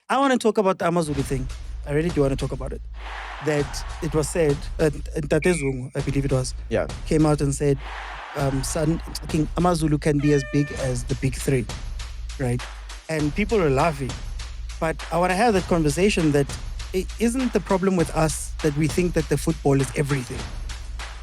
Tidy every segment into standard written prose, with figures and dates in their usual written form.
I want to talk about the Amazulu thing. I really do want to talk about it. That it was said, Tate Zungu, I believe it was, came out and said, King Amazulu can be as big as the big three, right? And people are laughing. But I want to have that conversation that it isn't the problem with us that we think that the football is everything.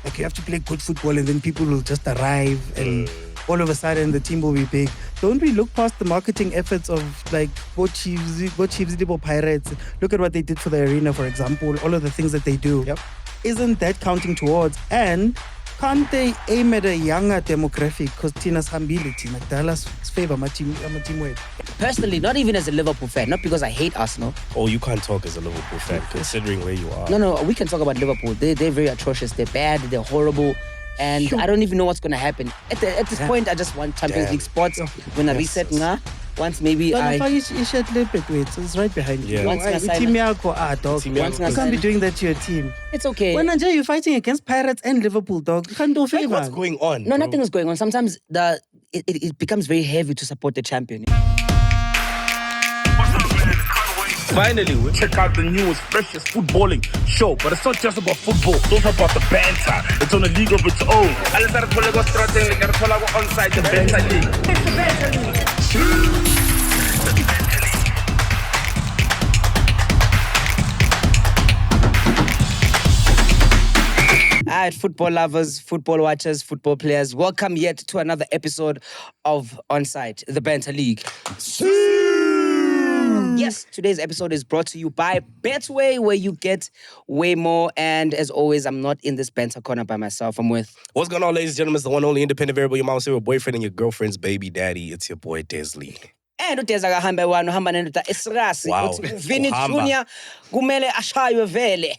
Like you have to play good football and then people will just arrive and all of a sudden the team will be big. Don't we look past the marketing efforts of like what Chiefs, Libo Pirates? Look at what they did for the arena, for example, all of the things that they do. Yep. Isn't that counting towards? And can't they aim at a younger demographic? Because Tina's hability, like Dallas favor my team weight. Personally, not even as a Liverpool fan, not because I hate Arsenal. Oh, you can't talk as a Liverpool fan considering where you are. No, we can talk about Liverpool. They're very atrocious. They're bad. They're horrible. And I don't even know what's going to happen. At this point, I just want Champions League spots. When I reset, once maybe it's right behind you. Yeah. Once you can't be doing that to your team. It's okay. When you're fighting against Pirates and Liverpool, dog, you can't do Like, what's going on? No, nothing is going on. Sometimes it becomes very heavy to support the champion. Finally, we check out the newest, freshest footballing show. But it's not just about football, it's also about the banter. It's on a league of its own. Onside the banter league. It's the banter league. All right, football lovers, football watchers, football players, welcome yet to another episode of Onside, the Banter League. Yes, today's episode is brought to you by Betway, where you get way more. And as always, I'm not in this banter corner by myself. I'm with... What's going on, ladies and gentlemen? It's the one only independent variable, your mom's favorite boyfriend and your girlfriend's baby daddy. It's your boy, Dezz. And uTezz akahamba ewana uhamba nendoda esirasi. Wow. Vini Junior kumele ashaywe vele.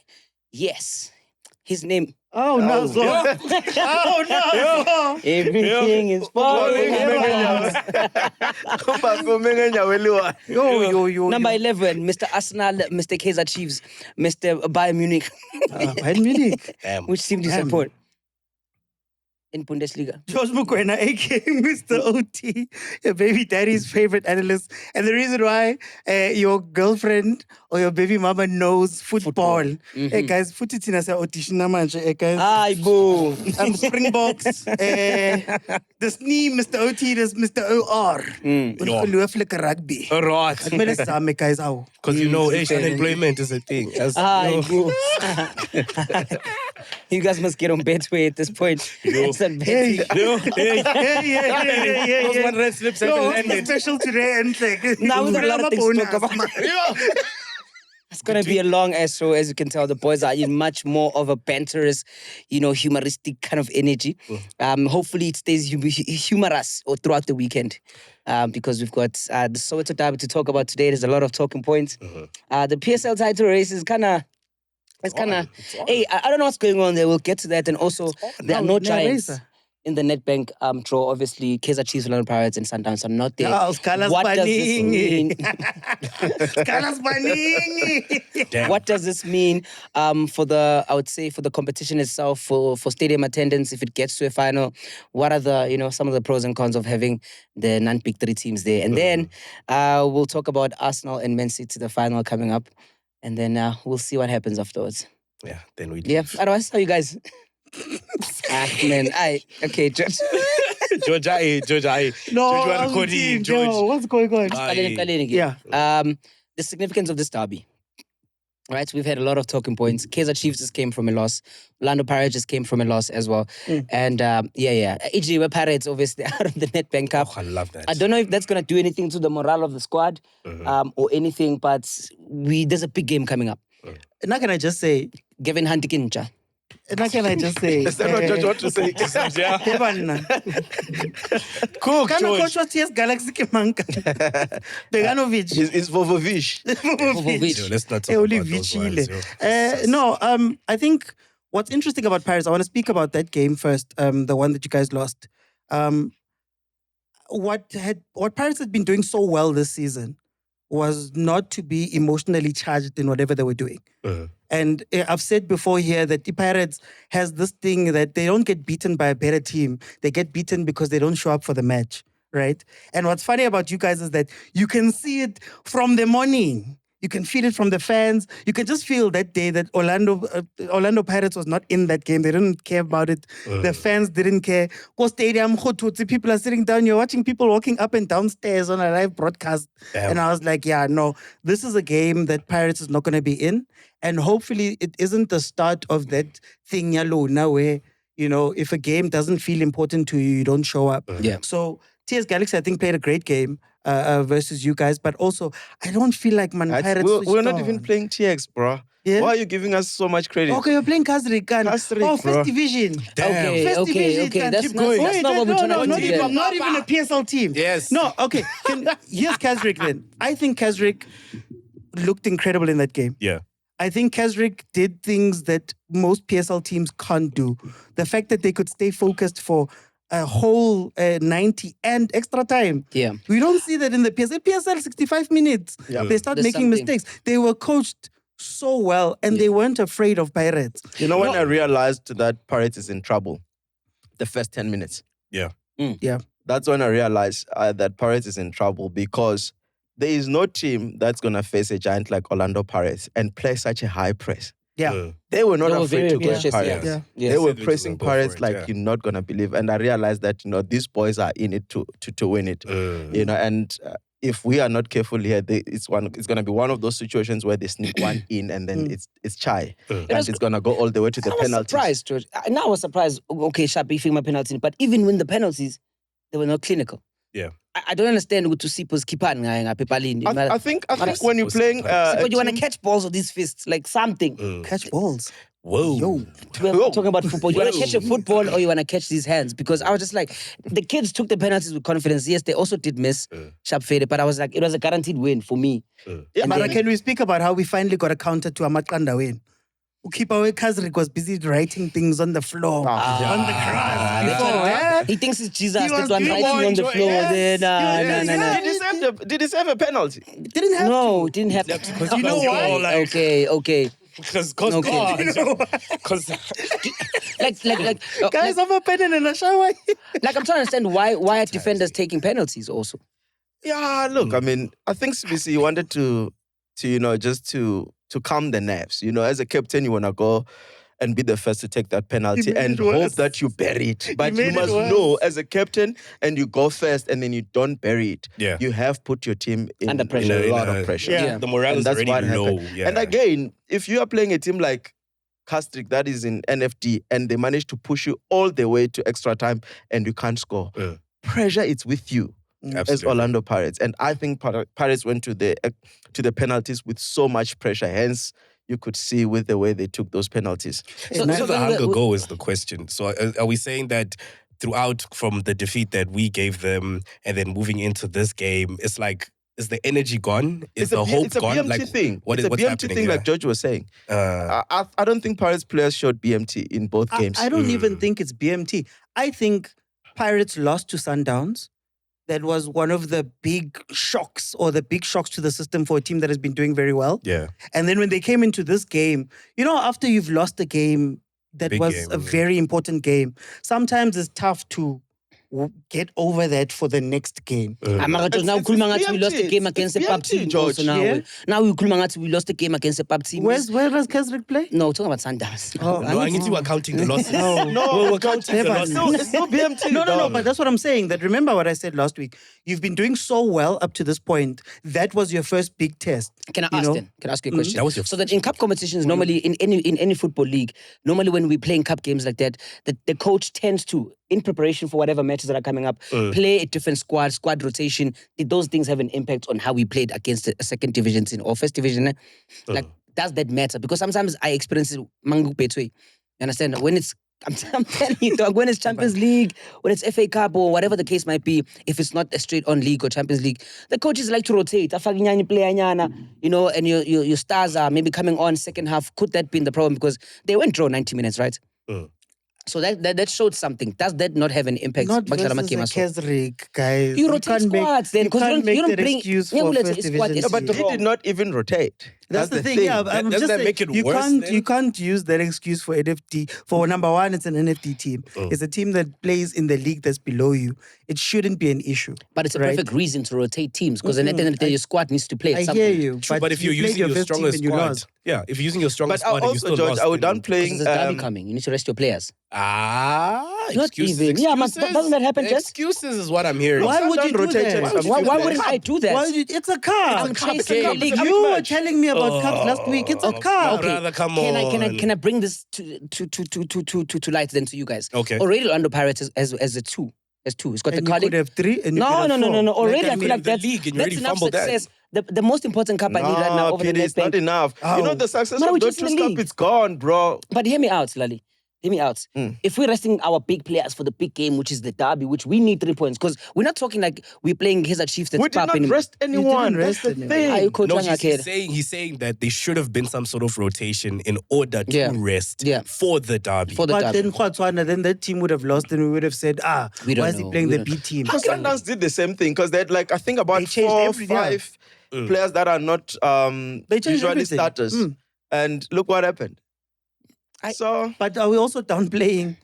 Yes. His name... Oh, no. Everything is falling apart. Number 11, Mr. Arsenal, Mr. Kaizer Chiefs, Mr. Bayern Munich. Bayern Munich. Which team do you support? In Bundesliga. George Mukwena, aka Mr. OT, your baby daddy's favorite analyst. And the reason why your girlfriend or your baby mama knows football. Hey guys, put it in as an audition manje. Hey guys. Hi, boo. Springboks. The snee, Mr. OT, there's Mr. OR. Ongelooflike rugby. All right. Kumele same guys out. Because you know, unemployment is a thing. Hi, boo. You guys must get on Betway at this point. Hey. Those one red slips have been landed. Special today and like now we've got a lot of things to talk about. It's going to be a long ass show. As you can tell, the boys are in much more of a banterous, humoristic kind of energy. Hopefully it stays humorous throughout the weekend. Because we've got the Soweto Derby to talk about today. There's a lot of talking points. The PSL title race is kind of... Hey, I don't know what's going on there. We'll get to that. And also, there are no giants in the Nedbank draw. Obviously, Kaizer Chiefs, Orlando Pirates, and Sundowns are not there. What does this mean? What does this mean for the, I would say, for the competition itself, for stadium attendance, if it gets to a final? What are the, some of the pros and cons of having the non-big three teams there? And then we'll talk about Arsenal and Man City, the final coming up. And then we'll see what happens afterwards. Yeah, then we Yeah, otherwise, how you guys? Man, okay, George. George, No, George. what's going on? Yeah. The significance of this derby. Right, we've had a lot of talking points. Kaizer Chiefs just came from a loss. Orlando Pirates just came from a loss as well. And EG Pirates obviously out of the Nedbank Cup. Oh, I love that. I don't know if that's going to do anything to the morale of the squad or anything, but there's a big game coming up. Now can I just say... Gavin Huntikinja. Now can I just say... Is that what George wants to say? Cool, George. Coach was TS Galaxy Kemanka. Beganovic. It's Vovovic. Vovovic. Let's not talk about those ones. I think what's interesting about Paris, I want to speak about that game first, the one that you guys lost. What Paris had been doing so well this season was not to be emotionally charged in whatever they were doing. And I've said before here that the Pirates has this thing that they don't get beaten by a better team. They get beaten because they don't show up for the match. right? And what's funny about you guys is that you can see it from the morning. You can feel it from the fans. You can just feel that day that Orlando Pirates was not in that game. They didn't care about it. The fans didn't care. Go stadium, people are sitting down. You're watching people walking up and downstairs on a live broadcast. Damn. And I was like, yeah, no, this is a game that Pirates is not going to be in. And hopefully it isn't the start of that thing, now where, if a game doesn't feel important to you, you don't show up. So TS Galaxy, I think, played a great game versus you guys, but also I don't feel like Pirates. We're not even playing TX, bro. Yeah? Why are you giving us so much credit? Okay, you're playing Kazrik. First division. Damn. First division. That's not what we're trying to do. Not even a PSL team. Yes. No, okay. Here's Kazrik then. I think Kazrik looked incredible in that game. Yeah. I think Kazrik did things that most PSL teams can't do. The fact that they could stay focused for a whole 90 and extra time. Yeah. We don't see that in the PSL. PSL 65 minutes. Yeah. They start making mistakes. They were coached so well and they weren't afraid of Pirates. When I realized that Pirates is in trouble, the first 10 minutes. Yeah. Yeah. That's when I realized that Pirates is in trouble because there is no team that's going to face a giant like Orlando Pirates and play such a high press. Yeah. They were not afraid to play Pirates. Yeah. They were pressing Pirates like you're not going to believe. And I realized that, these boys are in it to win it. And if we are not careful here, it's going to be one of those situations where they sneak one in and then it's chai. And it's going to go all the way to the penalties. I was surprised, George. I was surprised, okay, Sharp beefing my penalty, but even when the penalties, they were not clinical. Yeah. I don't understand what to see keeping I think when you're playing you want to catch balls with these fists, like something. Catch balls. Whoa. Yo. We're talking about football. You want to catch a football or you want to catch these hands? Because I was just like, the kids took the penalties with confidence. Yes, they also did miss Sharp faded, but I was like, it was a guaranteed win for me. Yeah, but can we speak about how we finally got a counter to a Makanda win? Keeper Kazrik was busy writing things on the floor, on the grass. He thinks it's Jesus. That's one writing on the floor. Did he have a penalty? Didn't have No, didn't have to. You know why? Okay. Because like guys have a pen in a shower. Like I'm trying to understand why are defenders taking penalties also? Yeah, look, I mean, I think CBC wanted to just to calm the nerves. As a captain, you want to go and be the first to take that penalty and hope that you bury it. But you must know, as a captain, and you go first and then you don't bury it, you have put your team under pressure. A lot of pressure. Yeah. The morale is already low. Yeah. And again, if you are playing a team like Kastrik that is in NFD and they manage to push you all the way to extra time and you can't score, pressure is with you. As Orlando Pirates. And I think Pirates went to the penalties with so much pressure. Hence, you could see with the way they took those penalties. So the hunger goal is the question. So are we saying that throughout from the defeat that we gave them and then moving into this game, it's like, is the energy gone? Is the hope gone? It's a BMT thing. It's a BMT thing, like George was saying. I don't think Pirates players showed BMT in both games. I don't even think it's BMT. I think Pirates lost to Sundowns. That was one of the big shocks to the system for a team that has been doing very well. Yeah. And then when they came into this game, after you've lost a game that big was a very important game, sometimes it's tough to get over that for the next game. Now we lost the game against the pub team. Now we lost the game against the pub team. Where does Kazrik play? No, talking about Sundowns. I need you are counting the losses. We're counting the losses. No, it's not BMT. No, but that's what I'm saying. That remember what I said last week. You've been doing so well up to this point. That was your first big test. Can I ask then? Can I ask you a question? That was your so that in cup competitions, normally in any football league, normally when we play in cup games like that, the coach tends to, in preparation for whatever matches that are coming up, play a different squad rotation. Did those things have an impact on how we played against a second division team or first division? Like, does that matter? Because sometimes I experience it mangu betway. You understand? When it's, I'm telling you, dog, when it's Champions League, when it's FA Cup or whatever the case might be, if it's not a straight-on league or Champions League, the coaches like to rotate. And your stars are maybe coming on second half. Could that be the problem? Because they went draw 90 minutes, right? So that showed something. Does that not have an impact? Not versus Kazrik, guys. You rotate squads then, because you don't bring excuse for first division. But he did not even rotate. That's the thing. Yeah, I'm Doesn't just that saying, make it you worse can't then? you can't use that excuse for NFT. For number one, it's an NFT team. It's a team that plays in the league that's below you. It shouldn't be an issue. But it's a right? perfect reason to rotate teams because then at the end of the day, your squad needs to play at I some hear point. you. True, but if you're you played using your best team strongest and you squad, lost. yeah, if you're using your strongest But squad and you also, still George, lost, I would then- done playing. Because there's a derby coming. You need to rest your players. Not Excuses. even. Yeah, man, excuses. doesn't that happen, Jess? Excuses is what I'm hearing. Why would you do rotated that? some Why players. wouldn't I do that? It's a car. I'm chasing game. the league. It's a You were match. telling me about cups last week. It's a my car. brother, come Can I on. bring this to light then to you guys? Okay. Already Orlando Pirates as a two. As two. It's got And the you could colleague. have three. And you No. could have four. Already I I feel mean, like the that's league and you already enough fumbled that. success. The most important cup I need right now over the it's not Nedbank. enough. How? You know the success Man, of we the just in the Dutch Cup, league. it's gone, bro. But hear me out, Lali. Hear me out. If we're resting our big players for the big game, which is the derby, which we need 3 points, because we're not talking like we're playing Kaizer Chiefs. That's We did not rest anyone. rest That's the anyone. thing. Coach No, Wanga kid. he's saying that there should have been some sort of rotation in order to Yeah. rest Yeah. for the derby. For the But derby. then Khwatswana, then that team would have lost and we would have said, We don't why is he know. playing We the don't B team? Because Sundowns did the same thing because they had like I think about They changed 4 or every- yeah. 5 players that are not They changed usually everything. starters. And look what happened. So But are we also downplaying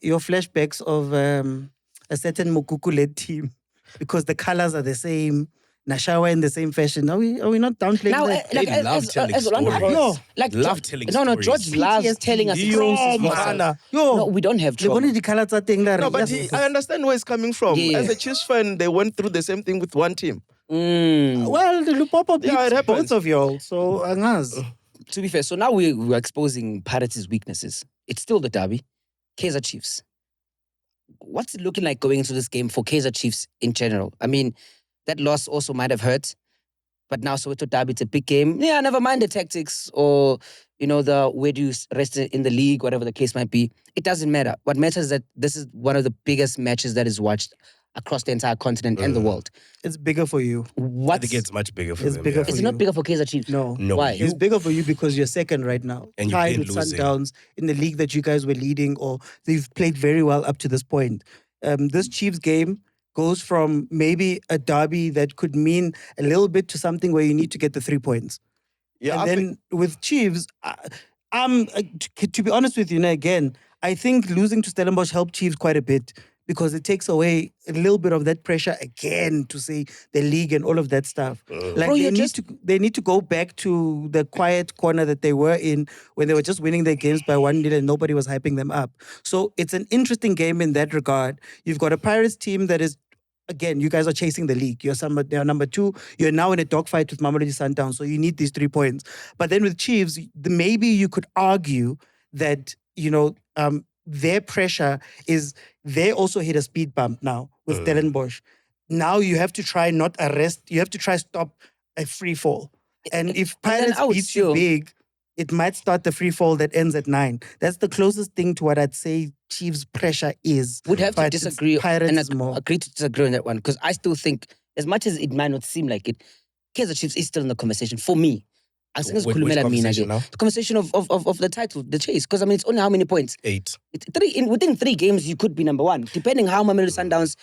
your flashbacks of a certain Mokuku-led team? Because the colors are the same, Nashawa in the same fashion. Are we not downplaying Now, that? They love telling Orlando stories. Pirates- No. like Love telling No, stories. George loves PTSD. telling us Yo, experiences. man. No, we don't have Le trauma. bone di-colour tsa teng la re, no, but yes. I understand where it's coming from. Yeah. As a Chiefs fan, they went through the same thing with one team. Well, the Lupopo beat Yeah, it happens. both of y'all, so angaz. To be fair, so now we're exposing Pirates' weaknesses. It's still the derby. Kaizer Chiefs. What's it looking like going into this game for Kaizer Chiefs in general? I mean, that loss also might have hurt. But now Soweto Derby, it's a big game. Yeah, never mind the tactics or, the where do you rest in the league, whatever the case might be. It doesn't matter. What matters is that this is one of the biggest matches that is watched across the entire continent and the world. It's bigger for you. I think it's much bigger for It's them. bigger yeah. for Is it you. not bigger for Kaizer Chiefs? No. No, Why? you- It's bigger for you because you're second right now. And you've tied been with losing. Sundowns in the league that you guys were leading, or they've played very well up to this point. This Chiefs game goes from maybe a derby that could mean a little bit to something where you need to get the 3 points. Yeah, And then with Chiefs, to be honest with you, again, I think losing to Stellenbosch helped Chiefs quite a bit because it takes away a little bit of that pressure again to say the league and all of that stuff. Like Bro, they need to go back to the quiet corner that they were in when they were just winning their games by 1-0 and nobody was hyping them up. So it's an interesting game in that regard. You've got a Pirates team that is, again, you guys are chasing the league. You're number 2. You're now in a dogfight with Mamelodi Sundowns, so you need these 3 points. But then with Chiefs, maybe you could argue that, their pressure is they also hit a speed bump now with Stellenbosch. Now you have to try not arrest. You have to try stop a free fall. And if And then Pirates I would beats you still- big, it might start the free fall that ends at 9. That's the closest thing to what I'd say Chiefs' pressure is. Would have to But it's disagree Pirates and is more. agree to disagree on that one because I still think, as much as it might not seem like it, Kaizer Chiefs is still in the conversation for me. I think it's Which Kulumela Mina conversation again. now? The conversation of the title, the chase. Because it's only how many points? 8. Within 3 games, you could be number 1. Depending how Mamelodi Sundowns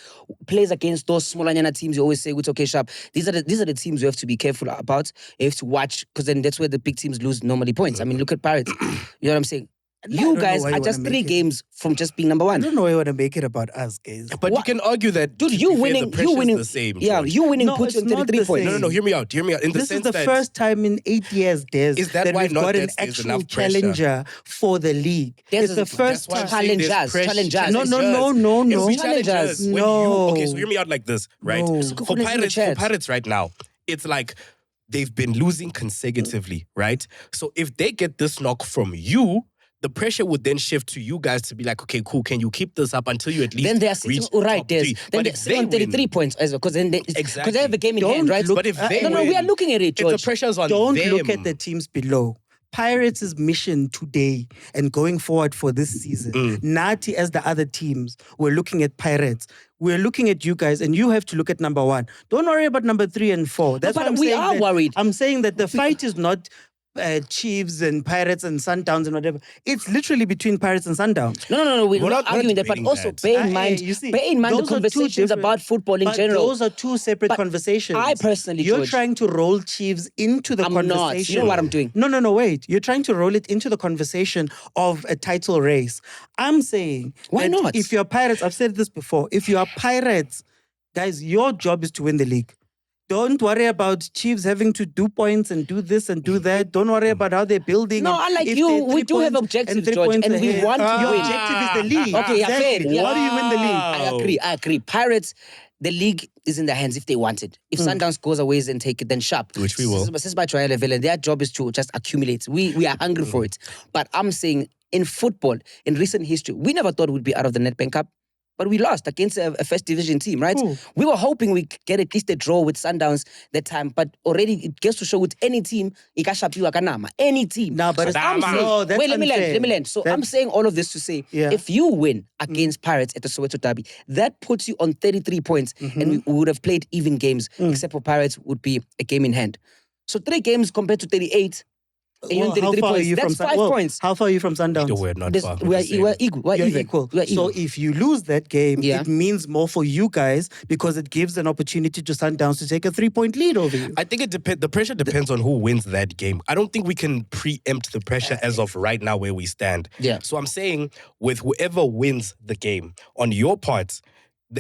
plays against those smaller teams, you always say, "It's okay, sharp." These are the teams you have to be careful about. You have to watch because then that's where the big teams lose normally points. I mean, look at Pirates. You know what I'm saying? I You don't know guys why you are just wanna 3 make it- games from just being number I 1. don't know why you want to make it about us, guys. But you can argue that, Dude, to you be fair, winning, the pressure's you winning, the same. yeah, George. you winning No, puts you it's on not 33 the points. same. No, hear me out. In the This is sense the that first time in 8 years, Dezz, Is that why we've not got an that there's actual enough pressure? challenger for the league. There's It's the first why I'm time. saying there's Challengers, pressure. challengers. No, If we Challengers. challengers, when No. okay, so hear me out like this, right? No. For Kukule's in the chat. Pirates right now, it's like they've been losing consecutively, right? So if they get this knock from you, the pressure would then shift to you guys to be like, okay, cool, can you keep this up until you at least Then they are sitting reach right top there. 3? Then But they're if sitting they on 33 win, points as well. Because then because they have a game in Don't hand, right? look- but if they no, we win, are looking at it, if George. the pressure's on Don't them, look at the teams below. Pirates' mission today and going forward for this season, Nati as the other teams, we're looking at Pirates. We're looking at you guys, and you have to look at number 1. Don't worry about number 3 and 4. That's but why I'm we saying are that- worried. I'm saying that the fight is not Chiefs and Pirates and Sundowns and whatever. It's literally between Pirates and Sundowns. No. We're not arguing that, but also bear in mind the conversations about football in general. Those are two separate conversations. I personally, you're trying to roll Chiefs into the conversation. Not. You know what I'm doing? No, wait. You're trying to roll it into the conversation of a title race. I'm saying, why not? If you're Pirates, I've said this before, if you are Pirates, guys, your job is to win the league. Don't worry about Chiefs having to do points and do this and do that. Don't worry about how they're building. No, unlike you, we do have objectives, George, and we want to Your win. objective is the league. Okay, exactly. Yeah. How do you win the league? I agree. Pirates, the league is in their hands if they want it. If Sundowns goes away and take it, then sharp. Which we will. This is by trial level, and their job is to just accumulate. We are hungry for it. But I'm saying, in football, in recent history, we never thought we'd be out of the Nedbank Cup. But we lost against a first division team, right? We were hoping we get at least a draw with Sundowns that time, but already it gets to show with any team, any team. No, but I'm saying, that's wait, let me unfair. land. So I'm saying all of this to say, if you win against Pirates at the Soweto Derby, that puts you on 33 points, and we would have played even games, except for Pirates would be a game in hand. So 3 games compared to 38. Well, how far are you That's from 5 points. How far are you from Sundowns? We're not far. We're equal. We're You're even. equal. We're So even. if you lose that game, it means more for you guys because it gives an opportunity to Sundowns to take a 3-point lead over you. I think it depends. The pressure depends on who wins that game. I don't think we can preempt the pressure as of right now where we stand. Yeah. So I'm saying with whoever wins the game, on your part,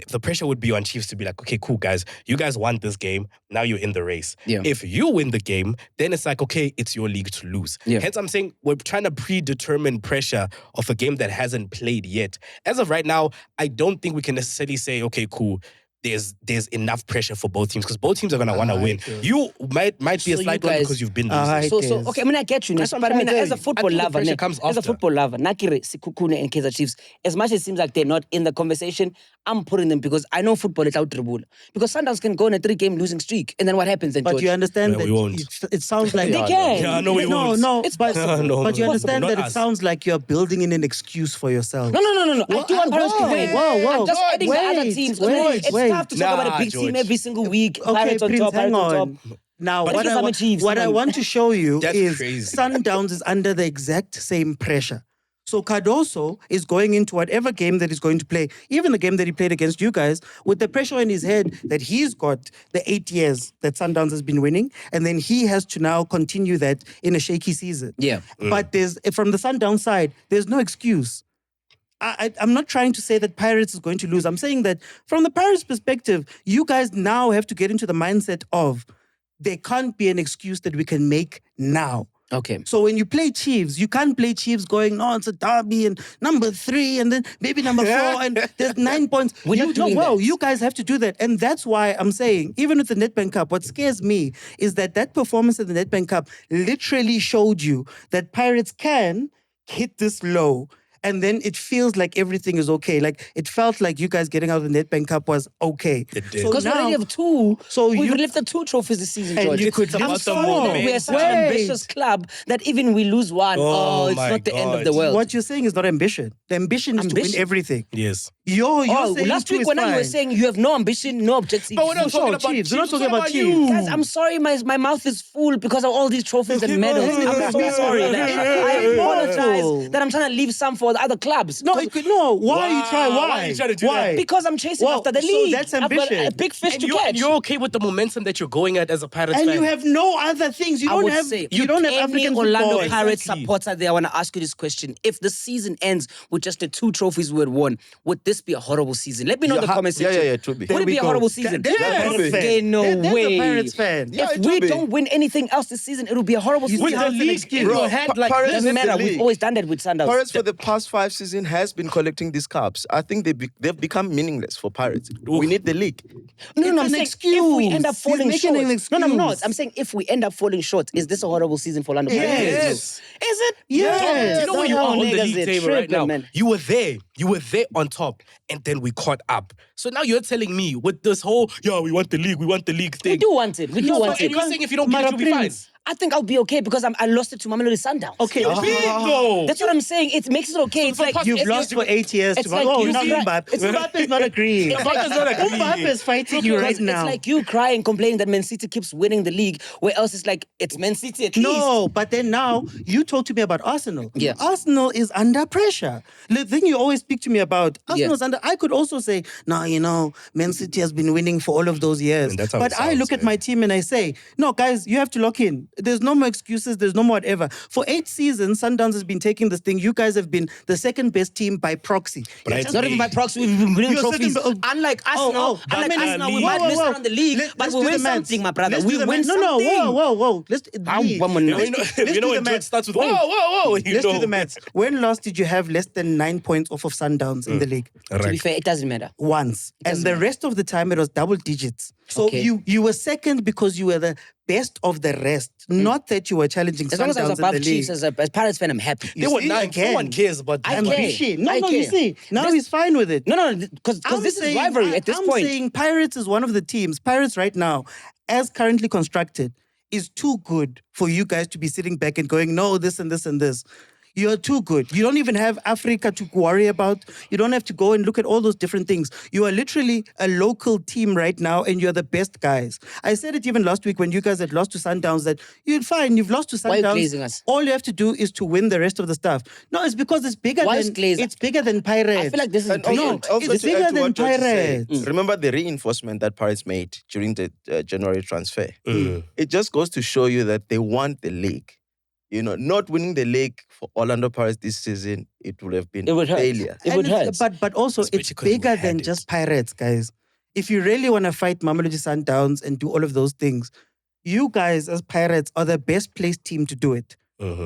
the pressure would be on Chiefs to be like, okay, cool, guys. You guys won this game. Now you're in the race. Yeah. If you win the game, then it's like, okay, it's your league to lose. Yeah. Hence, I'm saying we're trying to predetermine pressure of a game that hasn't played yet. As of right now, I don't think we can necessarily say, okay, cool, there's enough pressure for both teams because both teams are going to want to win. You might be a slight one because you've been losing. So okay, I mean, I get you, but I mean, as a football lover, Nakire, Sikukune, and Kaizer Chiefs, as much as it seems like they're not in the conversation, I'm putting them because I know football is out dribble. Because Sundowns can go on a 3-game losing streak, and then what happens then, But George? you understand we won't. that it sounds like... They can. Yeah, no, we won't. No, It's but you understand Not that it us. sounds like you're building in an excuse for yourself. No. I do want Pirates to win. Whoa. I'm just adding the other teams. It's tough to talk about a big team every single week. Okay, Pirates on Prince, top, hang Pirates on on. top. Now, But what I want to show you That's is crazy. Sundowns is under the exact same pressure. So Cardoso is going into whatever game that he's going to play, even the game that he played against you guys, with the pressure in his head that he's got the 8 years that Sundowns has been winning, and then he has to now continue that in a shaky season. Yeah. But from the Sundowns side, there's no excuse. I'm not trying to say that Pirates is going to lose. I'm saying that from the Pirates' perspective, you guys now have to get into the mindset of there can't be an excuse that we can make now. Okay. So when you play Chiefs, you can't play Chiefs going, no, it's a derby and number 3 and then maybe number 4 and there's 9 points. You guys have to do that. And that's why I'm saying, even with the Nedbank Cup, what scares me is that performance at the Nedbank Cup literally showed you that Pirates can hit this low. And then it feels like everything is okay. Like, it felt like you guys getting out of the Nedbank Cup was okay. It did. Because we already have 2. So we've lifted 2 trophies this season, And George. you could I'm lift sorry more. that we are such an ambitious club that even we lose one, it's my not the end of God. the world. What you're saying is not ambition. The ambition is to win everything. Yes. You're saying last two week is when you were fine. saying you have no ambition, no objective. But we're not talking about Chiefs. We're not Chiefs, talking what about you? Guys, I'm sorry, my mouth is full because of all these trophies and medals. I'm so sorry. Like, I apologize that I'm trying to leave some for the other clubs. No. Why are you trying? Why are you trying to do that? Because I'm chasing after the so league. that's I've got ambition. a big fish And to you're, catch. and you're okay with the momentum that you're going at as a Pirates And fan. you have no other things. You don't have any African Orlando football. Pirates Exactly. supporter there. I want to ask you this question: if the season ends with just the 2 trophies we had won, would this be a horrible season? Let me know in the comment section. Yeah, it would be. Would it be a horrible season? There's a Pirates fan. Okay, no There's way. a Pirates fan. Yeah, If it we would be. don't win anything else this season, it'll be a horrible season. With the league in Bro, your hand, like, Pirates doesn't is the matter. league. We've always done that with Sundowns. Pirates for the past 5 seasons has been collecting these cups. I think they've become meaningless for Pirates. We need the league. No, I'm an saying excuse. if we end up He's falling making short. an No, I'm not. excuse. I'm saying if we end up falling short, is this a horrible season for Orlando Pirates? Yes. Is it? Yes. Do you know where you are on the niggas, league they're table right tripping, now? man. You were there on top, and then we caught up. So now you're telling me with this whole, we want the league thing. We do want it. We do want And it. you're saying if you don't get it, you'll be fine. I think I'll be okay because I lost it to Mamelodi Sundowns. Okay. That's what I'm saying. It makes it okay. It's like You've lost for 8 years. It's To like oh, you now see- Mbappe. Mbappe is not agreeing. Mbappe's not agreeing. Mbappe is fighting you right now. It's like you crying, complaining that Man City keeps winning the league, where else it's like, it's Man City at least. No, but then now you talk to me about Arsenal. Yeah. Arsenal is under pressure. The thing you always speak to me about, Arsenal's under. I could also say, no, Man City has been winning for all of those years. And that's how But it I sounds, look at yeah. my team and I say, no, guys, you have to lock in. There's no more excuses. There's no more whatever. For 8 seasons, Sundowns has been taking this thing. You guys have been the second best team by proxy. But It's not even by proxy, we've been winning You're trophies. sitting- Unlike Arsenal, we might miss out on the league, but Let's we do win the maths. something, my brother. Let's We do the win maths. something. No, whoa. Let's You know when George starts with, whoa. Let's do the maths. When last did you have less than 9 points off of Sundowns in the league? To be fair, it doesn't matter. Once. And doesn't the matter. rest of the time it was double digits. So Okay. you were second because you were the best of the rest. Not that you were challenging As long as I was Sundowns in above the Chiefs league. as Pirates fan, I'm happy. They were see, nine. again. No one cares about I them. care. Ambition. No, I you care. see. Now This- he's fine with it. No, because I'm this is saying- rivalry at this I'm point. saying Pirates is one of the teams. Pirates right now, as currently constructed, is too good for you guys to be sitting back and going, no, this and this and this. You're too good. You don't even have Africa to worry about. You don't have to go and look at all those different things. You are literally a local team right now, and you're the best guys. I said it even last week when you guys had lost to Sundowns that you're fine. You've lost to Sundowns. Why are you glazing us? All you have to do is to win the rest of the stuff. No, it's because it's bigger Why is than glazing? it's bigger than Pirates. I feel like this is And brilliant. also it's to add bigger to than what George is saying, Pirates. remember the reinforcement that Pirates made during the January transfer. It just goes to show you that they want the league. Not winning the league for Orlando Pirates this season, it would have been It would hurt. failure. It would And hurt. But also, Especially it's 'cause we bigger had than it. just Pirates, guys. If you really want to fight Mamelodi Sundowns and do all of those things, you guys as Pirates are the best placed team to do it.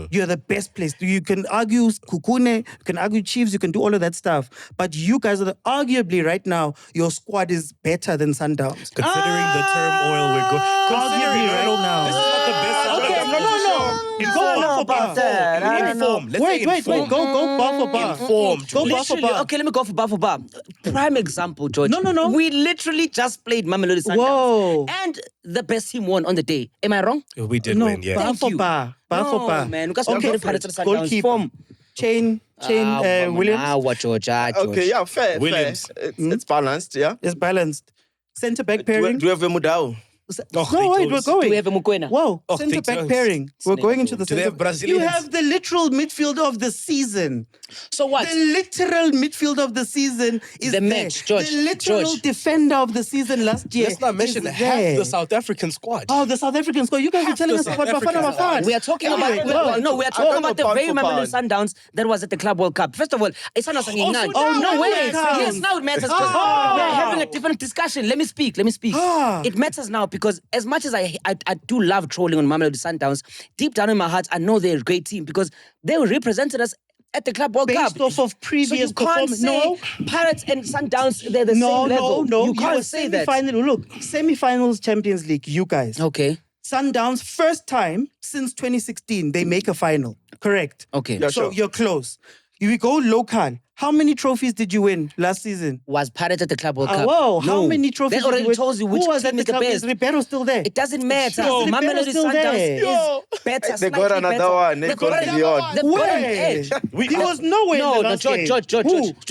You're the best place. You can argue Kukune, you can argue Chiefs, you can do all of that stuff. But you guys are arguably right now, your squad is better than Sundowns. Considering the turmoil we're going, considering right now. this is not the best. Okay, South no. African Go show. bar for bar. Inform. Let's say Wait. inform. Go bar for bar. Informed. Go bar for Literally, bar. okay, let me go for bar for bar. Prime example, George. No. We literally just played Mamelodi Sundowns. Whoa. And the best team won on the day. Am I wrong? We did No, win, yeah. bar Thank for you. bar. Bar for No, bar. man. Because Okay, we Pirates and Sundowns goalkeeper. form. Chain Williams What George? Okay, yeah, fair. Williams. Fair. It's balanced, yeah. is balanced. Centre back Do pairing. we have a Mudau? Oh, No, they wait, told we're us. going. Do we have a Mukwena? Whoa, Oh, centre they back don't. pairing. We're going into the Do they centre. have Brazilians? You have the literal midfielder of the season. So what? The literal midfielder of the season is The there. match, George, The literal George. defender of the season last year. Let's not mention is half there. the South African squad. Oh, the South African squad. You guys are Half telling the us South about African Bafana squad. Bafana. We are talking Anyway, about go. no, we are I talking don't about know the very pound for Mamelodi Sundowns that was at the Club World Cup. First of all, it's not saying nine. so now no it way. counts. Yes, now it matters because we are having a different discussion. Let me speak. It matters now because as much as I do love trolling on Mamelodi Sundowns, deep down in my heart, I know they're a great team because they represented us at the Club World Cup. Based off of previous so you can't performance. say No. Pirates and Sundowns, they're the same level. No. You were can't say that. semi-final. Look, semi-finals Champions League, you guys. Okay. Sundowns, first time since 2016, they make a final. Correct. Okay. Yeah, So sure. you're close. You go local. How many trophies did you win last season? Was Pirates at the Club World Cup? Wow, how No. many trophies That did already you win? tells you which Who was team at the is the club? best. Is Ribeiro still there? It doesn't matter. Sure. Mamelodi Ribero's still there. Sundowns Yo. is better. They got slightly another better. one. They They've got got Leon. They've got an Where? edge. He was nowhere in the last game. George. Who?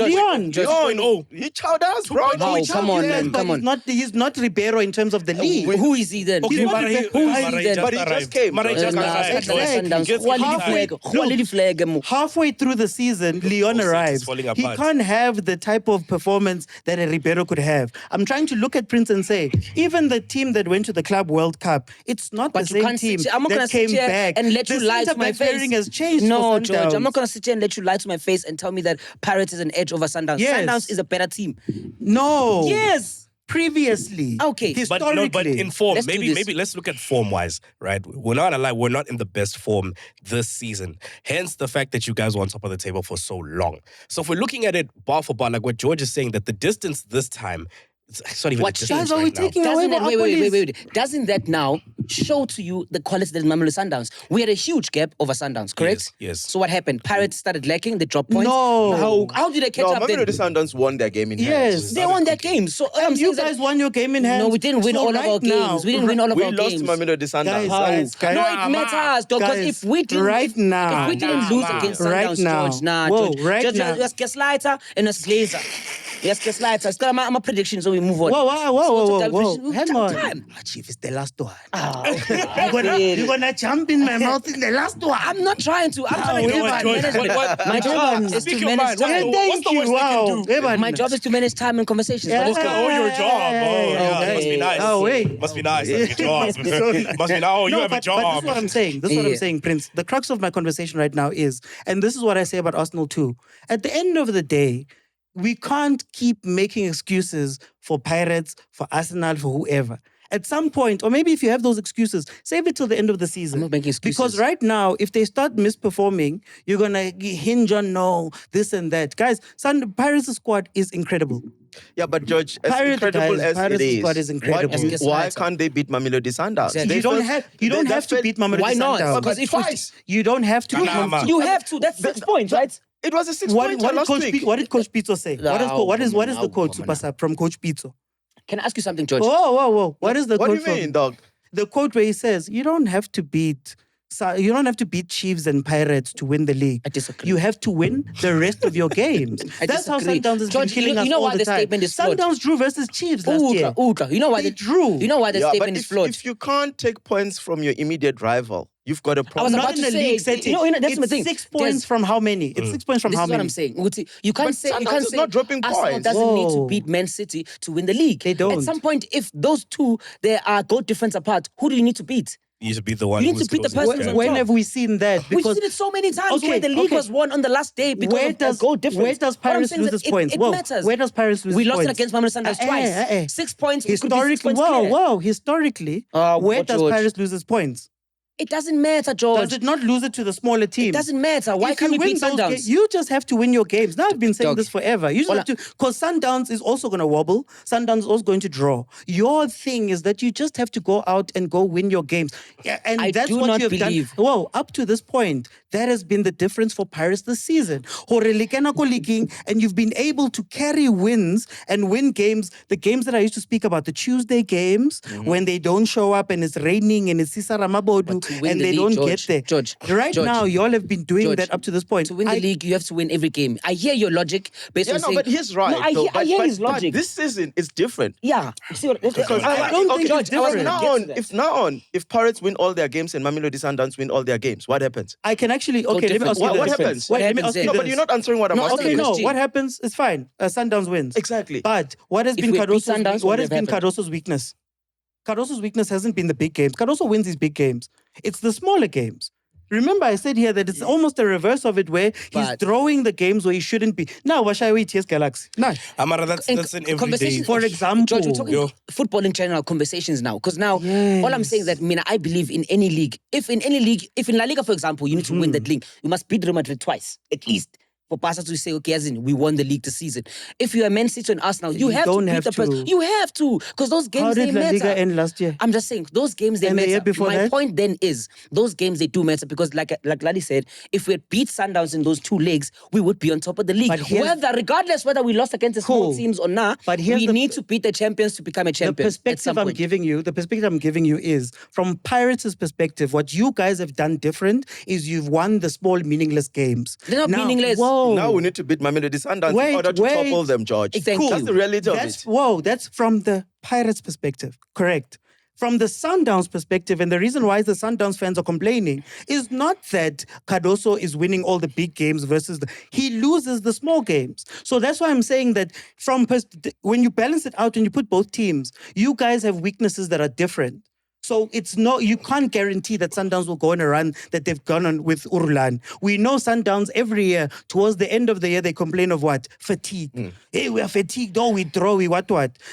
Leon. Leon, he chowed us, bro. No, He come on, challenged man, us, but come on. He's not Ribeiro in terms of the league. Who is he then? Okay, He's not Mara, the- who is Mara, he then? But he just arrived. came, Mara bro. just Nah, arrived. Sundowns. He gets Halfway- Quality flag. Halfway through the season, Leon Process is arrives. falling He apart. can't have the type of performance that a Ribeiro could have. I'm trying to look at Prince and say, even the team that went to the Club World Cup, it's not But the you same can't team sit here. I'm not gonna that sit came here back. and let The you lie to my centre-back pairing face. has changed No, for George, I'm Sundowns. not gonna sit here and let you lie to my face and tell me that Pirates is an edge over Sundowns. Yes. Sundowns is a better team. No. Yes. Previously. Okay. Historically. But in form, Let's do this. maybe let's look at form wise, right? We're not gonna lie, we're not in the best form this season. Hence the fact that you guys were on top of the table for so long. So if we're looking at it bar for bar, like what George is saying, that the distance this time, it's not even What the distance Guys, are we right now. taking away Doesn't that, Monopolies? wait. Doesn't that now show to you the quality that Mamelodi Sundowns. We had a huge gap over Sundowns, correct? Yes. So what happened? Pirates started lacking, they dropped points. No. How did they catch up then? Mamelodi Sundowns won their game in hand. Yes. They won their game. So And you guys won your game in hand. No, we didn't win all of our games. We didn't win all of our games. We lost Mamelodi Sundowns. Guys, No, it matters, dog. Because if we didn't, right now, if we didn't lose against right Sundowns, now. George, nah, Whoa, George, right George, now. Let's get Slater and let's Glazer. Yes, get Slater. Still, my prediction, so we move on. Whoa. Hang on. Time. Chief, it's the last one. You're gonna jump in my mouth in the last one. I'm not trying to. I'm trying to you know do what, my George? management. My job is Speak to your manage mind. time. What's the worst they can do? My job is to manage time and conversations. Yeah. But okay. Oh, your job. Oh, yeah. Okay. Must be nice. Oh, wait. Must be nice. That's your job. Must be so nice. Must be now. Oh, you No, have a but job. this is what I'm saying. This is what I'm Yeah. saying, Prince. The crux of my conversation right now is, and this is what I say about Arsenal too. At the end of the day, we can't keep making excuses for Pirates, for Arsenal, for whoever. At some point, or maybe if you have those excuses, save it till the end of the season. I'm not making excuses. Because right now, if they start misperforming, you're going to hinge on this and that. Guys, Pirates' squad is incredible. Yeah, but George, as Pirates, incredible guys, as Pirates' it squad is incredible. why can't they beat Mamelodi Sundowns? Exactly. You don't have to beat Mamelodi Why not? Sundowns. Because if twice. You don't have to. you have to. That's 6 points, right? It was a 6 What point did last week. What did Coach Pizzo say? What is the quote, Super Sub, from Coach Pizzo? Can I ask you something, George? Whoa. What is the What do quote you mean, from? dog? The quote where he says, you don't have to beat Chiefs and Pirates to win the league. I disagree. You have to win the rest of your games. I That's how disagree. Sundowns has George, been killing us you know all why the the time. statement is flawed? Sundowns drew versus Chiefs last year. Ultra. You know why They drew. You know why the Yeah, statement but is flawed? if you can't take points from your immediate rival, you've got a I was problem. about Not in to the say, league setting. you know, that's it's my thing. 6 points Dezz, from how many? It's 6 points from This how is what many? I'm saying. Uti, you can't But say Sundowns is not dropping Arsenal points. doesn't need to Whoa. beat Man City to win the league. They don't. At some point, if those two they are goal difference apart, who do you need to beat? You need to be the one. You need who's to beat the closest person to who's them. When have we seen that? We've seen it so many times where the league was won on the last day because where of does a goal difference. Where does What I'm Pirates saying lose is its points? It Whoa, matters. where does Pirates lose We its lost points? it against Mamelodi Sundowns twice. 6 points. It could be 6 points clear. Historically, Oh, where poor does George. Pirates lose its points? It doesn't matter, George. Does it not lose it to the smaller team? It doesn't matter. Why If can't you we beat win those Sundowns? you just have to win your games. Now I've been saying Dog. this forever. You just have to, because Sundowns is also going to wobble. Sundowns is also going to draw. Your thing is that you just have to go out and go win your games. Yeah, and I that's do what not you've believe- done. Whoa, up to this point, that has been the difference for Pirates this season. And you've been able to carry wins and win games. The games that I used to speak about, the Tuesday games, when they don't show up and it's raining and it's Sisa Ramabodu But to win and the they league, don't George, get there. George, Right George, now, y'all have been doing George, that up to this point. To win the league, you have to win every game. I hear your logic based Yeah, on no, saying... but he's right. No, I though. hear But- his but logic. this season is different. Yeah. See what, I don't think George, it's different. If Pirates win all their games and Mamelodi Sundowns win all their games, what happens? I can actually, okay, let me ask you What this. happens? Wait, let me What ask you happens No, this. but you're not answering what I'm No, asking. Okay, no, question. what happens is fine. Sundowns wins. Exactly. But what has If been we beat Sundowns, Cardoso's, what what has would have been Cardoso's weakness? Cardoso's weakness hasn't been the big games. Cardoso wins his big games. It's the smaller games. Remember, I said here that it's almost the reverse of it, where he's But- throwing the games where he shouldn't be. Now, what shall I wait? Yes, Galaxy. No. Amara, that's an everyday. conversations- For example, George, we're talking football in general, conversations now. Because now, all I'm saying is that, I believe in any league. If in La Liga, for example, you need to win that league, you must beat Real Madrid twice, at least. For Barca to say, okay, as in, we won the league this season. If you are Man City and Arsenal, you have to don't beat have the person. to. You have to, because those games, how they did La matter. Liga end last year? I'm just saying, those games, they And the matter. year before My that? point then is, those games, they do matter, because like Ladi said, if we had beat Sundowns in those 2 legs, we would be on top of the league. But here's- Regardless whether we lost against the small Cool. teams or not, But here's we the- need to beat the champions to become a The champion. at perspective some I'm point. giving you is from Pirates' perspective, what you guys have done different is you've won the small, meaningless games. They're not Now- meaningless. Whoa. Now we need to beat Mamelodi Sundowns Wait, in order to wait. topple them, George. Thank you. That's the reality of it. That's from the Pirates' perspective. Correct. From the Sundowns perspective, and the reason why the Sundowns fans are complaining is not that Cardoso is winning all the big games versus he loses the small games. So that's why I'm saying that when you balance it out and you put both teams, you guys have weaknesses that are different. So you can't guarantee that Sundowns will go on a run that they've gone on with Urulan. We know Sundowns every year, towards the end of the year, they complain of what? Fatigue. Hey, we are fatigued, we draw, we what.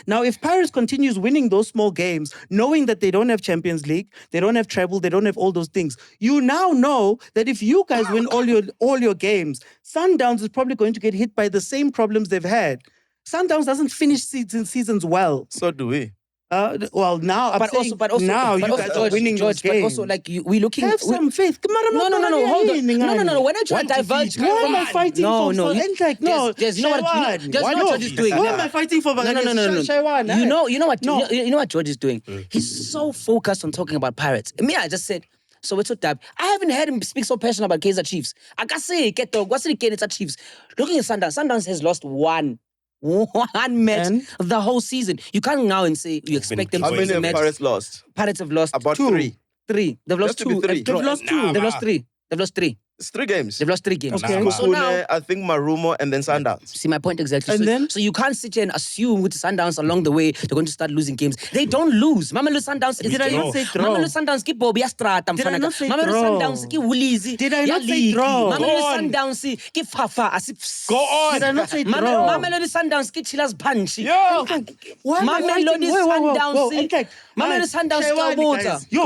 Now, if Pirates continues winning those small games, knowing that they don't have Champions League, they don't have treble, they don't have all those things, you now know that if you guys win all your games, Sundowns is probably going to get hit by the same problems they've had. Sundowns doesn't finish seasons well. So do we. Well, now I'm saying, now you guys are winning those games. But also, like, we looking... Have some faith. No, hold on. No. When I try to diverge... Why am I fighting for? No. There's you know what George is doing. Why am I fighting for? No. You know what George is doing? He's so focused on talking about Pirates. Me, I just said... Soweto Derby. I haven't heard him speak so passionate about Kaizer Chiefs. I can say, it's Chiefs. Looking at Sundowns has lost one match the whole season. You can't now and say you expect them to win the match. How many have Pirates lost? Pirates have lost about three. They've lost Just to be two. three. They've lost two. They've lost three. They've lost three. It's 3 games. They've lost 3 games. Okay. So now, I think Marumo and then Sundowns. see my point exactly. And so you can't sit here and assume with the Sundowns along the way they're going to start losing games. They don't lose. Mamelodi Sundowns is Did I not say draw? Mamelodi Sundowns ki Bobby Strata. Did I not say Mamelodi draw? Sundowns ki Wulizi. Did I not say draw? Mamelodi Sundowns ki Fafa. Go on. Did I not say draw? Mamelodi Sundowns ki Chilas Panchi. Why am I fighting? Mamelodi Sundowns. Mamelodi Sundowns ki Water. Yo,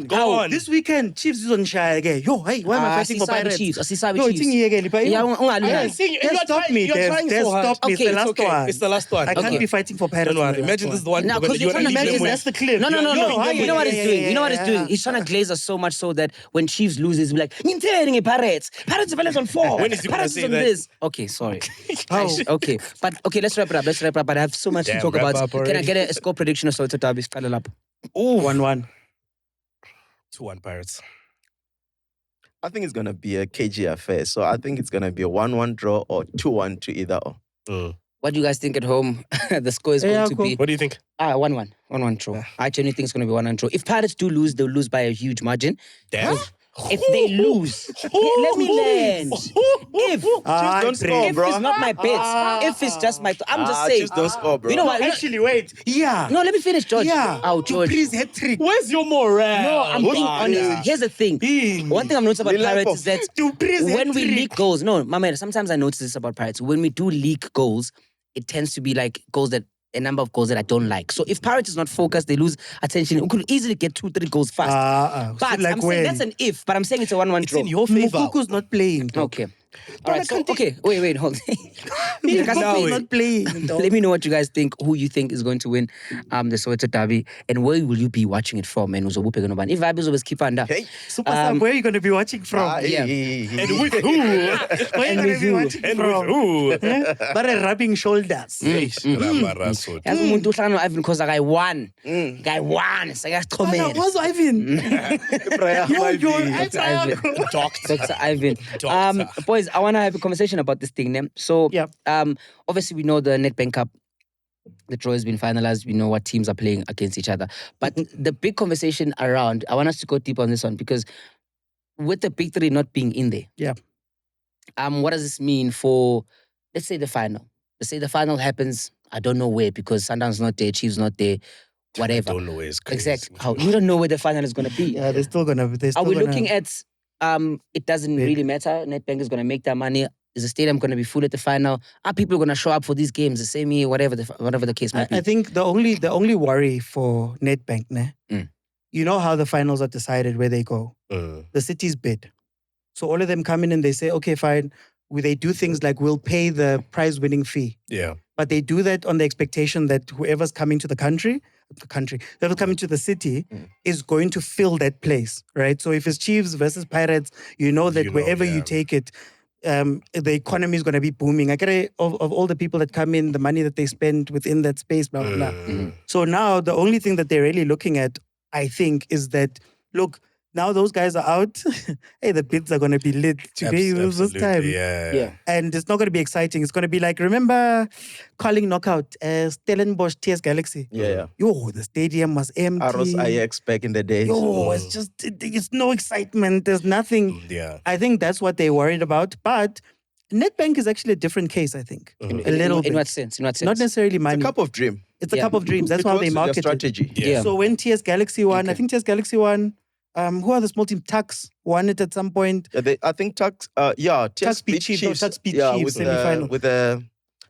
Go Go on. This weekend, Chiefs is on Shire again. Yo, hey, why am I fighting for Pirates? Chiefs. Yo, it's in here again. Stop me. Stop me. It's the last one. It's the last one. I can't be fighting for Pirates. Don't worry. Imagine this is the one. Now, because you're trying to Imagine imagine that's the clip. No. You know what he's doing? You know what he's doing? Yeah. He's trying to glaze us so much so that when Chiefs loses, he'll be like, Nintendo Pirates. Pirates are on 4. When is he gonna Pirates say on that? this. Okay, sorry. Oh. Okay. But let's wrap it up. But I have so much to Damn, talk wrap about. up Can I already. get a score prediction of Soweto Derby? Final up. 1-1. 2-1 Pirates. I think it's going to be a KG affair. So I think it's going to be a 1-1 draw or 2-1 to either or. What do you guys think at home? The score is going to be... What do you think? 1-1. 1-1 draw. I genuinely think it's going to be 1-1 draw. If Pirates do lose, they'll lose by a huge margin. Damn. If they lose, let me land. If don't score, if bro. it's not my bet, if it's just my, I'm just saying. Chiefs don't score, bro. You know what? Actually, wait. Yeah. No, let me finish, George. Yeah. Oh, George. Please hat trick. Where's your morale? No, I'm being honest. Here's the thing. One thing I've noticed about Pirates is that when we leak goals, no, my man, sometimes I notice this about Pirates. When we do leak goals, it tends to be like goals that a number of goals that I don't like. So if Pirates is not focused, they lose attention. We could easily get 2-3 goals fast. But like I'm saying that's an if, but I'm saying it's a 1-1 It's draw. in your favor. Mukuku's not playing. Dog. Okay. All right. So, okay. Wait. Hold. Mukuku's not playing. Dog. Let me know what you guys think. Who you think is going to win the Soweto Derby, and where will you be watching it from? And if Vibes always keep under. Hey. Super Sam, where are you going to be watching from? Yeah. And with who? Where are you going to be watching And from? with who? But rubbing shoulders. Ramaraso. Yazi umuntu uhlangana no-Ivan because guy won. Guy won. Sayachomela. What's Ivan? Dr. Ivan. Boys, I want to have a conversation about this thing. So, obviously we know the Nedbank Cup. The draw has been finalized. We know what teams are playing against each other. But the big conversation around, I want us to go deep on this one because with the big 3 not being in there, what does this mean for, let's say, the final? Let's say the final happens, I don't know where, because Sundowns not there, Chiefs not there, whatever. I don't know where it's crazy. Exactly. How you don't know where the final is going to be. Yeah, they're still going to. Are we looking at, it doesn't really matter, Nedbank is going to make their money, is the stadium going to be full at the final? Are people going to show up for these games the same year, whatever the case might be? I think the only worry for Nedbank, you know how the finals are decided where they go. The city's bid. So all of them come in and they say, okay, fine. They do things like we'll pay the prize-winning fee. Yeah. But they do that on the expectation that whoever's coming to whoever's coming to the city is going to fill that place, right? So if it's Chiefs versus Pirates, you know that wherever you take it, the economy is going to be booming. I get of all the people that come in, the money that they spend within that space, blah, blah, blah. So now the only thing that they're really looking at, I think, is that, look, now those guys are out. Hey, the bids are going to be lit. Today was this time. Yeah. And it's not going to be exciting. It's going to be like, remember calling knockout Stellenbosch TS Galaxy? Yeah. Yo, the stadium was empty. Aros Ajax back in the day. Yo, it's no excitement. There's nothing. Yeah. I think that's what they're worried about. But Nedbank is actually a different case, I think. A little bit. In what sense? Not necessarily money. It's a cup of dream. It's a cup of dreams. That's how they market it. Strategy. Yeah. So when TS Galaxy won, I think TS Galaxy won. Who are the small team? Tux won it at some point. Yeah, I think Tux. Tux beat Chiefs. Tux beat Chiefs with semi-final. with the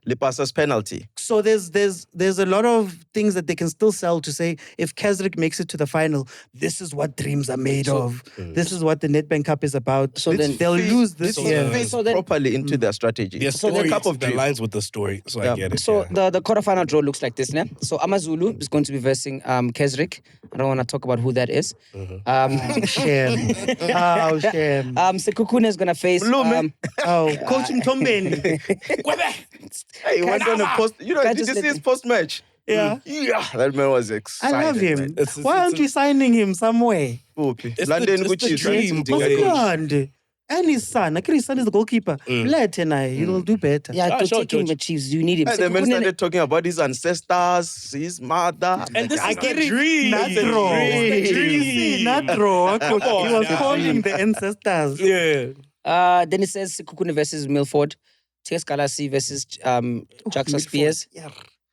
Lipasa's penalty. So there's a lot of things that they can still sell to say if Keswick makes it to the final, this is what dreams are made of. This is what the Nedbank Cup is about. So then they'll lose this year. fits So then- properly into their strategy. Their So story cup of that dream. aligns with the story, so Yeah. I get it. So yeah. the quarterfinal draw looks like this, ne? So Amazulu is going to be versing Keswick. I don't want to talk about who that is. Shame. Oh, shame. Sekhukhune is gonna face Blume. Oh, Coach Mtombeni. Hey, he went on a post. You know, Can't did you just see let his post match? Yeah. Yeah, that man was I excited. love him. man. Why aren't we signing him somewhere? It's London the Gucci dream, What's dude. beyond? And his son. I his son is the goalkeeper. Let and he will do better. Yeah, to sure, take him George. the Chiefs. You need him. And the man Sekhukhune- started talking about his ancestors, his mother. And this I is get the it. dream. Not It's the draw. dream. You see, not draw. He was calling the ancestors. Yeah. Then it says Sekhukhune versus Milford, TS Galasi versus Jackson Spears,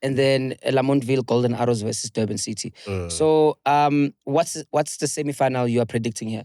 and then Lamontville Golden Arrows versus Durban City. So what's the semi-final you are predicting here?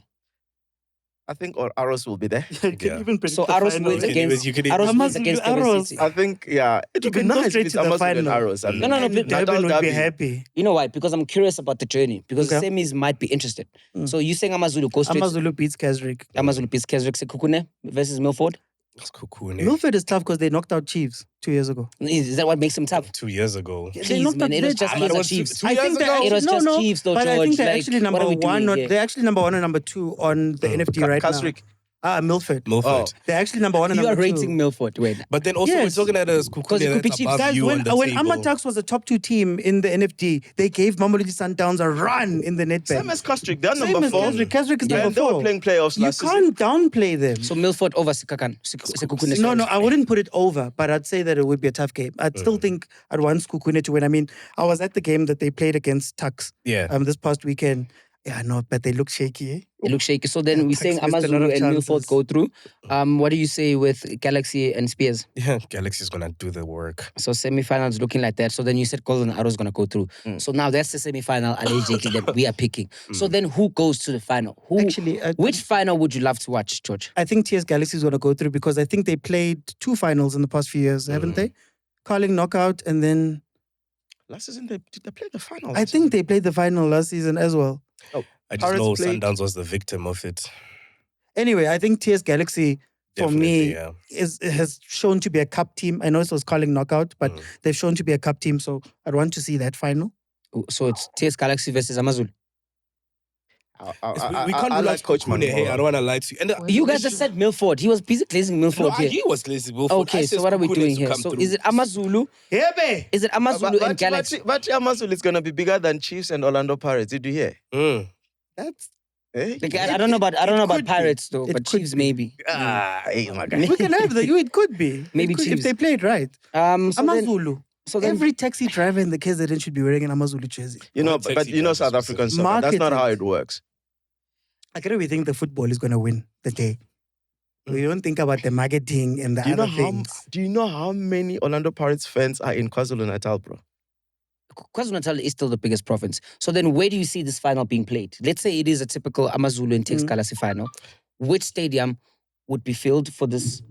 I think Arrows will be there. You can even predict So the Arrows final. wins You can even- against you can even- Arrows wins Amazulu against Durban Arrows. City. I think, yeah, it would be can go nice straight with to the Amazulu and final. Arrows. I mean, No, And but Durban would be Derby. happy. You know why? Because I'm curious about the journey. Because the Okay. semis might be interested. So you saying Amazulu go straight? Amazulu beats Keswick. Amazulu beats Keswick. Sekhukhune versus Milford. That's cool. Milford is tough because they knocked out Chiefs 2 years ago. Is that what makes them tough? 2 years ago. They Please, knocked man, out it was they- just I mean, it Kaizer was Chiefs. 2 I years think ago. they're It was actually, just no, Chiefs, though, but I George. think they're Like, actually what number are we one. doing Or here? they're actually number 1 and number 2 on the NFD right Keswick. now. Milford. Milford. They're actually number 1 and You are number 2. rating Milford. Wait. But then also Yes. we're talking at a Because it could be that's Chiefs. above Guys, you when on the table. Amatax was a top 2 team in the NFD, they gave Mamelodi Sundowns a run in the Nedbank. Same as Keswick. They're Same number as 4. Keswick. Keswick is Yeah, number and they were 4. playing playoffs You last season. can't downplay them. So Milford over Sekhukhune. No, I wouldn't put it over, but I'd say that it would be a tough game. I'd still think I'd want Sekhukhune to win. I mean, I was at the game that they played against Tuks Yeah. this past weekend. Yeah, no, but they look shaky. Eh? It looks shaky. So then we're saying Tuks missed a lot of Amazulu and Milford chances. go through. What do you say with Galaxy and Spears? Yeah, Galaxy's gonna do the work. So semi-finals looking like that. So then you said Golden Arrows gonna go through. So now that's the semi-final allegedly that we are picking. So then who goes to the final? Who? Actually, Which final would you love to watch, George? I think TS Galaxy is going to go through because I think they played 2 finals in the past few years, haven't they? Carling knockout, and then Last season, did they play the final? I think they played the final last season as well. I just Pirates know played- Sundowns was the victim of it. Anyway, I think TS Galaxy for Definitely, me yeah. has shown to be a cup team. I know it was Carling knockout, but they've shown to be a cup team, so I'd want to see that final. So it's TS Galaxy versus Amazulu. We can't rule out Coach Kune. Hey, I don't want to lie to you. And You guys just said Milford. He was busy glazing Milford no, here. he was lazy. Milford. Okay, I so said what are we Kune doing to here? come So through. is it Amazulu? Yeah, babe. Is it Amazulu and Galaxy? But Amazulu is going to be bigger than Chiefs and Orlando Pirates. Did you hear? That's Eh? Like, I don't know about could be. Pirates though, It but could Chiefs be. maybe. Hey, my guy. we can have it could be. Maybe It could, if Chiefs. they played right. So then, Amazulu. so then Every taxi driver in the KZN should be wearing an Amazulu jersey. You know, Taxi but you know drivers South African soccer. That's not how it works. I can really think the football is going to win the day. We don't think about the marketing and the other things. Do you know how many Orlando Pirates fans are in KwaZulu-Natal, bro? KwaZulu-Natal is still the biggest province. So then where do you see this final being played? Let's say it is a typical Amazulu and TX Galaxy final. Which stadium would be filled for this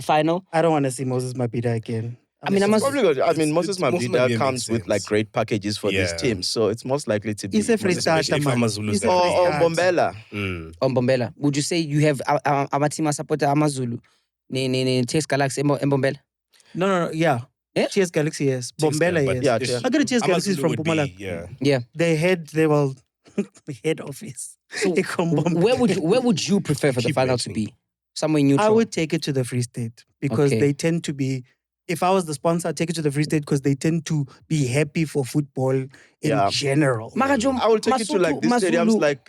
final? I don't want to see Moses Mabhida again. I mean, It's probably good. I mean, Moses Mabhida Mabhida makes comes with like sense. great packages for this Yeah. team, so it's most likely to be He's a free Moses starter, Especially if man. Amazulu's He's a there. free or starter. Bombela. On Bombela. Would you say you have Amatima supporter Amazulu? Ne TX Galaxy Mbombela? No. Yeah. Yeah? TS Galaxy, yes. Chiefs Bombela, can, but yes. Yeah, I got a TS Galaxy Amazulu from would be, Pumalanga. yeah. Yeah. The head office. So Bombela. where would you prefer for the Keep final to waiting. be? Somewhere neutral. I would take it to the Free State because Okay. they tend to be. If I was the sponsor, I'd take it to the Free State because they tend to be happy for football in Yeah. general. Marajom, I will take you to like these stadiums like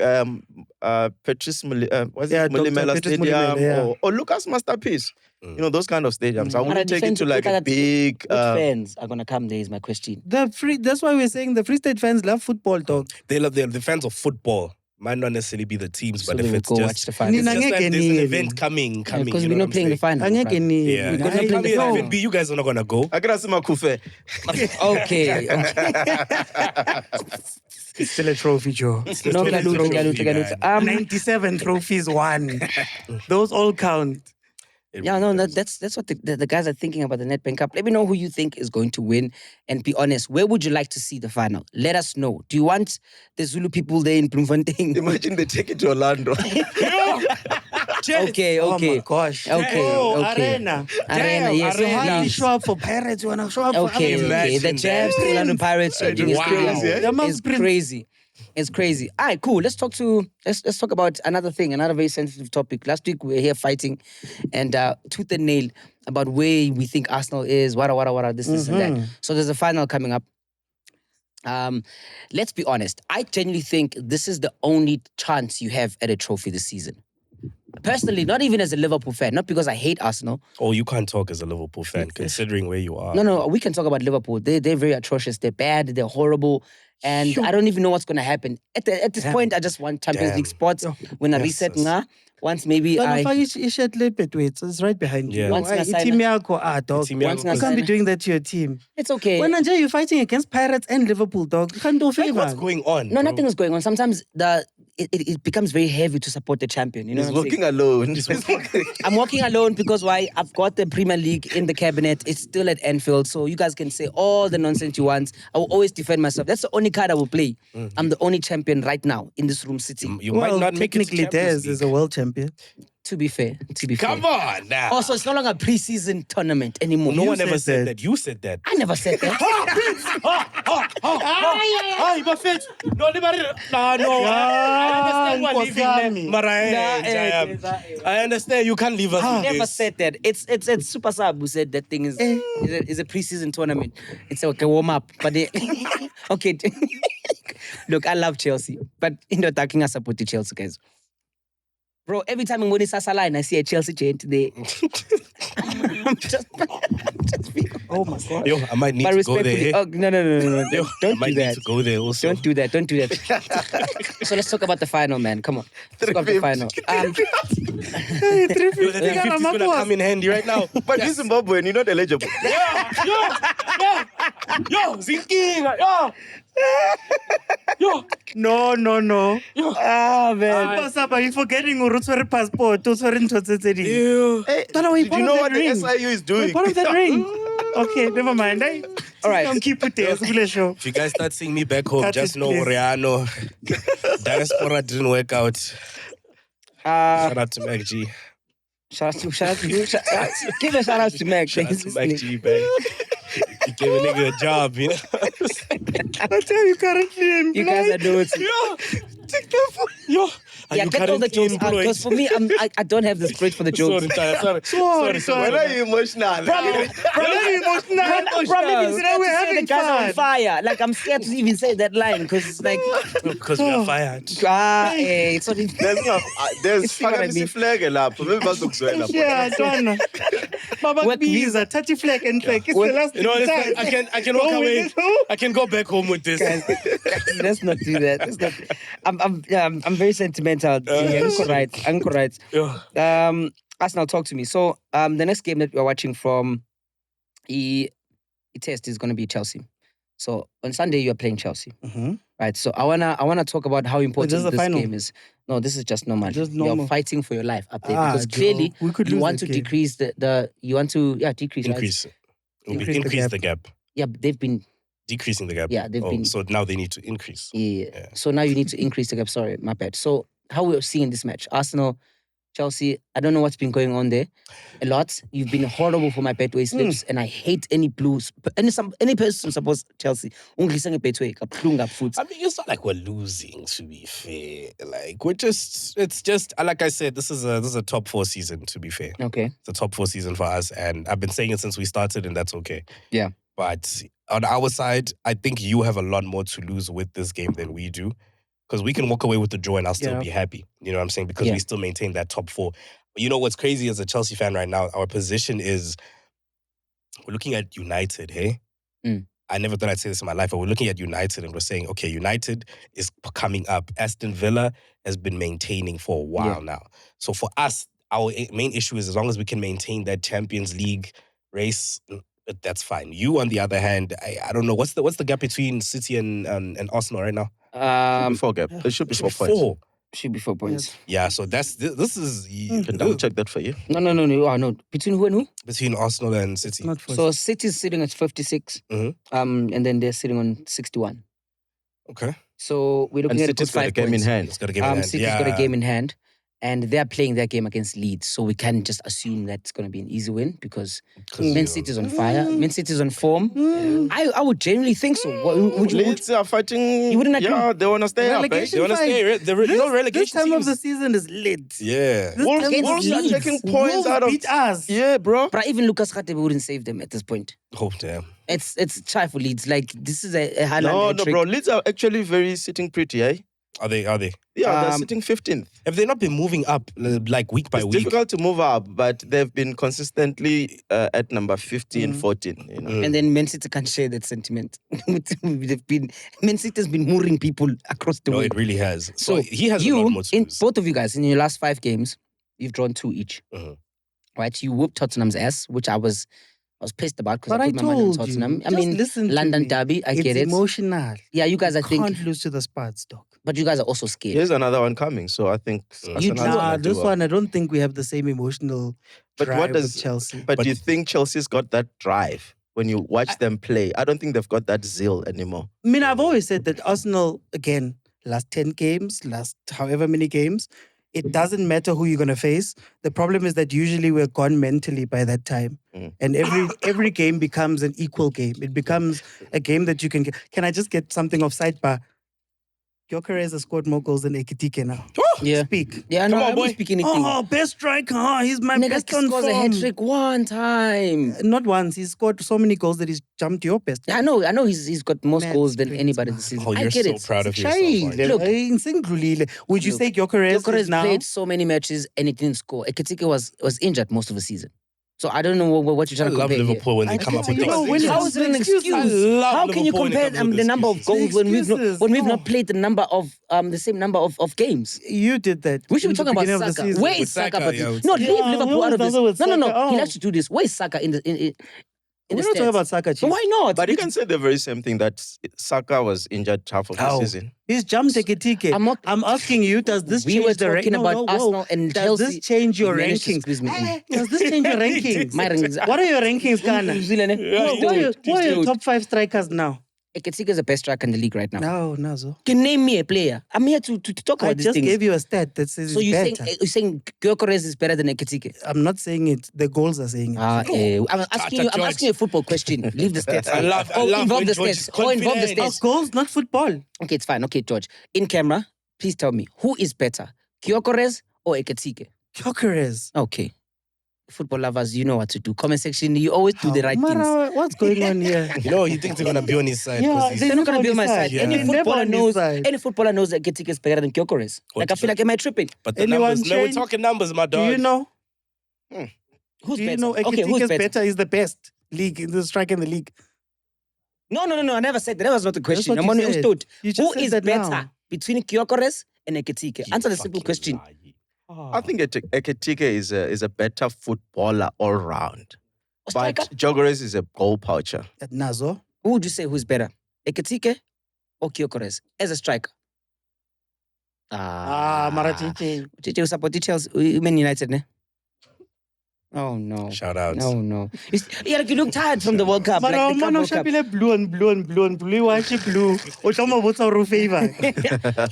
Patrice Yeah, Dr. Mulimela Patrice Stadium Mulimela, yeah. or Lucas Masterpiece. You know, those kind of stadiums. I Mara, wouldn't take it defend- to like look a at that. big... Which fans are gonna come there is my question. That's why we're saying the Free State fans love football, dog. They love the fans of football. Might not necessarily be the teams, So but they if will it's go watch just, the final. it's just Nina that there's an ngeke event coming. Because you we're know not what playing the I'm saying? final. Angeke ni- Yeah, We're I not playing can't the be final. FNB. You guys are not gonna go. I gotta see my Kufe. Okay. It's still a trophy, Joe. No, Still a trophy, man. 97 trophies won. Those all count. That's what the guys are thinking about the Nedbank Cup. Let me know who you think is going to win, and be honest. Where would you like to see the final? Let us know. Do you want the Zulu people there in Bloemfontein? Imagine they take it to Orlando. Okay. Oh my gosh. Okay. Arena. Yes, You hardly please. show up for Pirates. You want to show up for Okay. others. The Jabs to Orlando Pirates changing is crazy. That must It's be crazy. It's crazy. All right, cool. Let's talk about another thing, another very sensitive topic. Last week we were here fighting and tooth and nail about where we think Arsenal is, this and that. So there's a final coming up. Let's be honest. I genuinely think this is the only chance you have at a trophy this season. Personally, not even as a Liverpool fan, not because I hate Arsenal. Oh, you can't talk as a Liverpool fan, considering where you are. No, we can talk about Liverpool. They're very atrocious. They're bad. They're horrible. And I don't even know what's going to happen. At this point, I just want Champions League spots. When I reset, once maybe it's right behind you. Yeah. Once I sign Team Yako, dog. Team You Yako. can't be doing that to your team. it's okay. When you're fighting against Pirates and Liverpool, dog, you can't do Like, favor. what's going on? No, bro? nothing is going on. Sometimes it becomes very heavy to support the champion. You know He's what I'm saying? walking alone. I'm walking alone because why? I've got the Premier League in the cabinet. It's still at Anfield, so you guys can say all the nonsense you want. I will always defend myself. That's the only card I will play. I'm the only champion right now in this room sitting. You might not make it to technically, Champions Dezz is League. a world champion. To be fair. Come on now. Also, it's no longer a pre-season tournament anymore. No You one ever said said that. that. You said that. I never said that. Ay, my face. No, I understand we're leaving there. I understand you can't leave us. I with never this. said that. It's Super Sub who said that thing is a pre-season tournament. It's okay, warm up. But okay. Look, I love Chelsea, but attacking I support the Chelsea guys. Bro, every time I'm going to Sasala and I see a Chelsea chant there. I'm just Oh my God. Yo, I might need but to go respectfully, there. no. Yo, I Don't might do need that. to go there also. Don't do that. So let's talk about the final, man. Come on. Let's talk about the final. Yo, the 350 is gonna come in handy right now. But you Zimbabwean, you're not eligible. Yo, Zinking, yo. No. Ah, man. What's up? Are you forgetting Urutswari passport? Urutswari Ntotsetsedi. Ew. Hey, did You know what the SIU is doing? Part of that ring. Okay, never mind. All right. Don't keep it there. It's a show. If you guys start seeing me back home, Cut just it, know please. Oriano. Diaspora didn't work out. Shout out to MacG. Shout out to you. Give a shout out to Mac. Shout out to MacG, man. He gave a nigga a job, you know? I tell you currently employed. You guys are doing it. Yo. Are Yeah, you get all the currently jokes out. Because for me, I don't have the spirit for the jokes. Sorry. Why are you emotional? Very emotional. Probably Today we're having the guys on fun. fire. Like, I'm scared to even say that line because it's like, Because we are fired. it's not even. There's see what I mean? fucking flag lapho. Maybe bazokuzwela. Yeah, Donna. Baba Work Biza, 30 flag and flag. It's the last You know, time. I can walk Go with away. it, oh. I can go back home with this. Guys, let's not do that. Let's not. I'm very sentimental. I'm correct. Yo. Arsenal, talk to me. So, the next game that we're watching from the test is going to be Chelsea. So on Sunday you are playing Chelsea, right? So I wanna talk about how important this is the this final? game is. No, this is just normal. Just normal. You're fighting for your life up there because Joe, clearly we could you lose want that to game. decrease decrease. Right? Increase. Increase the Increase gap. the gap. Yeah, they've been. Decreasing the gap. Yeah, they've been- So now they need to increase. Yeah. So now you need to increase the gap. Sorry, my bad. So how we're seeing this match, Arsenal, Chelsea, I don't know what's been going on there. A lot. You've been horrible for my Betway slips, and I hate any blues. Any person supports Chelsea. Ungisenge Betway, kaplunga foot. I mean, it's not like we're losing, to be fair. Like, it's just, like I said, this is a top 4 season, to be fair. Okay. It's a top 4 season for us, and I've been saying it since we started, and that's okay. Yeah. But on our side, I think you have a lot more to lose with this game than we do. Because we can walk away with the draw and I'll still be happy. You know what I'm saying? Because we still maintain that top 4. But you know what's crazy as a Chelsea fan right now? Our position is, we're looking at United, hey? I never thought I'd say this in my life, but we're looking at United and we're saying, okay, United is coming up. Aston Villa has been maintaining for a while now. So for us, our main issue is as long as we can maintain that Champions League race, that's fine. You, on the other hand, I don't know, what's the gap between City and Arsenal right now? 4 gap. It should be 4 points. 4. Should be 4 points. Yeah, so this is Can double check that for you? No. Between who and who? between Arsenal and City. Not for So City's sitting at 56. And then they're sitting on 61. Okay. So we're And looking at City's got a 5 game in points. hand. It's got a game in hand. City's got a game in hand. And they're playing their game against Leeds. So we can't just assume that it's going to be an easy win because Man City's on fire. Man City's on form. I would genuinely think so. Would you? Leeds are fighting. You wouldn't agree? Yeah, they want to stay up. Relegation They want to fight. stay. The relegation This time of teams. the season is lit. Yeah. This Wolves, time of Wolves the are season- taking points Wolves out of. beat us. Yeah, bro. But even Lucas Khatebe wouldn't save them at this point. Oh, damn. It's try for Leeds. Like, this is a Highland No, hat-trick. bro. Leeds are actually very sitting pretty, eh? Are they? Yeah, they're sitting 15th. Have they not been moving up like week by It's week? difficult to move up, but they've been consistently at number 15, 14. You know? And then Man City can't share that sentiment. Man City has been mooring people across the No, world. it really has. So he has a lot more to lose. both of you guys, in your last 5 games, you've drawn 2 each. Right? You whooped Tottenham's ass, which I was pissed about because But I I put my money on told you. Tottenham. I Just mean, listen to London me. Derby, I It's get it. emotional. Yeah, you guys, I think, Can't lose to the Spurs, dog. but you guys are also scared. Here's another one coming, so I think Arsenal's Nah, gonna do this well. one, I don't think we have the same emotional But drive what does with Chelsea. But do you think Chelsea's got that drive when you watch them play? I don't think they've got that zeal anymore. I mean, I've always said that Arsenal, again, last 10 games, last however many games, it doesn't matter who you're going to face. The problem is that usually we're gone mentally by that time. And every game becomes an equal game. It becomes a game that you can get. Can I just get something off sidebar? Gyökeres has scored more goals than Ekitike now. Yeah. Speak. Yeah, no, Come on, I boy. won't speak anything. Oh, best striker. Oh, he's my Nigga best on scores a form. hat-trick one time. Not once. He's scored so many goals that he's jumped your best. I know he's got more Mad goals than spirits, anybody man. this season. Oh, I you're get so it. proud of Shade. yourself. Look. Would you say Gyökeres Gyökeres is now? played so many matches and he didn't score. Ekitike was injured most of the season. So I don't know what you're I trying to love compare Liverpool when they I come up can't- with you know, those when excuses. How is it an excuse? I love How can you Liverpool when it compare comes with the number of excuses. goals when we've Excuses, not no. played the same number of games? You did that. We should be in the talking about beginning of the Saka. season. Where is With Saka? Saka, But yeah, with no, Saka. leave Yeah, Liverpool what out of was this. the other with No. Saka? He'll Oh. have to do this. Where is Saka in the We're not talking stats? about Saka, But Chief. why not? But you can say the very same thing that Saka was injured half of the How? season. He's jumped Ekitike. I'm asking you, does this We change were the talking about Arsenal and Does Chelsea. this change your You managed to rankings? squeeze me in. Does this change your rankings? My rankings. What are your rankings, Ghana? Who are your top 5 strikers now? Ekitike is the best striker in the league right now. No, Nazo. Can name me a player. I'm here to talk I about these just things. gave you a stat that says So it's you're saying Gyökeres is better than Ekitike? I'm not saying it. The goals are saying it. I'm asking you a football question. Leave the stats. I love involve when the George stats. is Or involve the confident. stats. Goals, not football. Okay, it's fine. Okay, George. In camera, please tell me who is better, Gyökeres or Ekitike? Gyökeres. Okay. Football lovers, you know what to do. Comment section, you always do the right things. Mara, what's going on here? You know, he thinks they're gonna be on his side. Yeah, 'cause he's- They're not gonna be on my side. Yeah. Any They're never footballer on his knows. side. Any footballer knows that Ekitike is better than Gyökeres. Like I feel like, am I tripping? But the Anyone numbers, no, we're change? talking numbers, my Do dog. you know? Who's Do you better? know Okay, who's Ekitike's better? better is the best league in the strike in the league. No. I never said that. That was not the question. what I'm you only said. understood. You just Who said is that better now. between Gyökeres and Ekitike? You Answer the simple fucking question. lie. I think Ekitike is a better footballer all round. A But striker? Gyökeres is a goal poacher. At Nazo. Who would you say who's better? Ekitike or Gyökeres as a striker? Marachichi. Chichi, you support details. Man United, ne? Oh no. Shout out. No. Yeah, like you look tired from the World Cup. But Like the man, World Cup. blue and blue. Watch it blue. Oshama what's our favor?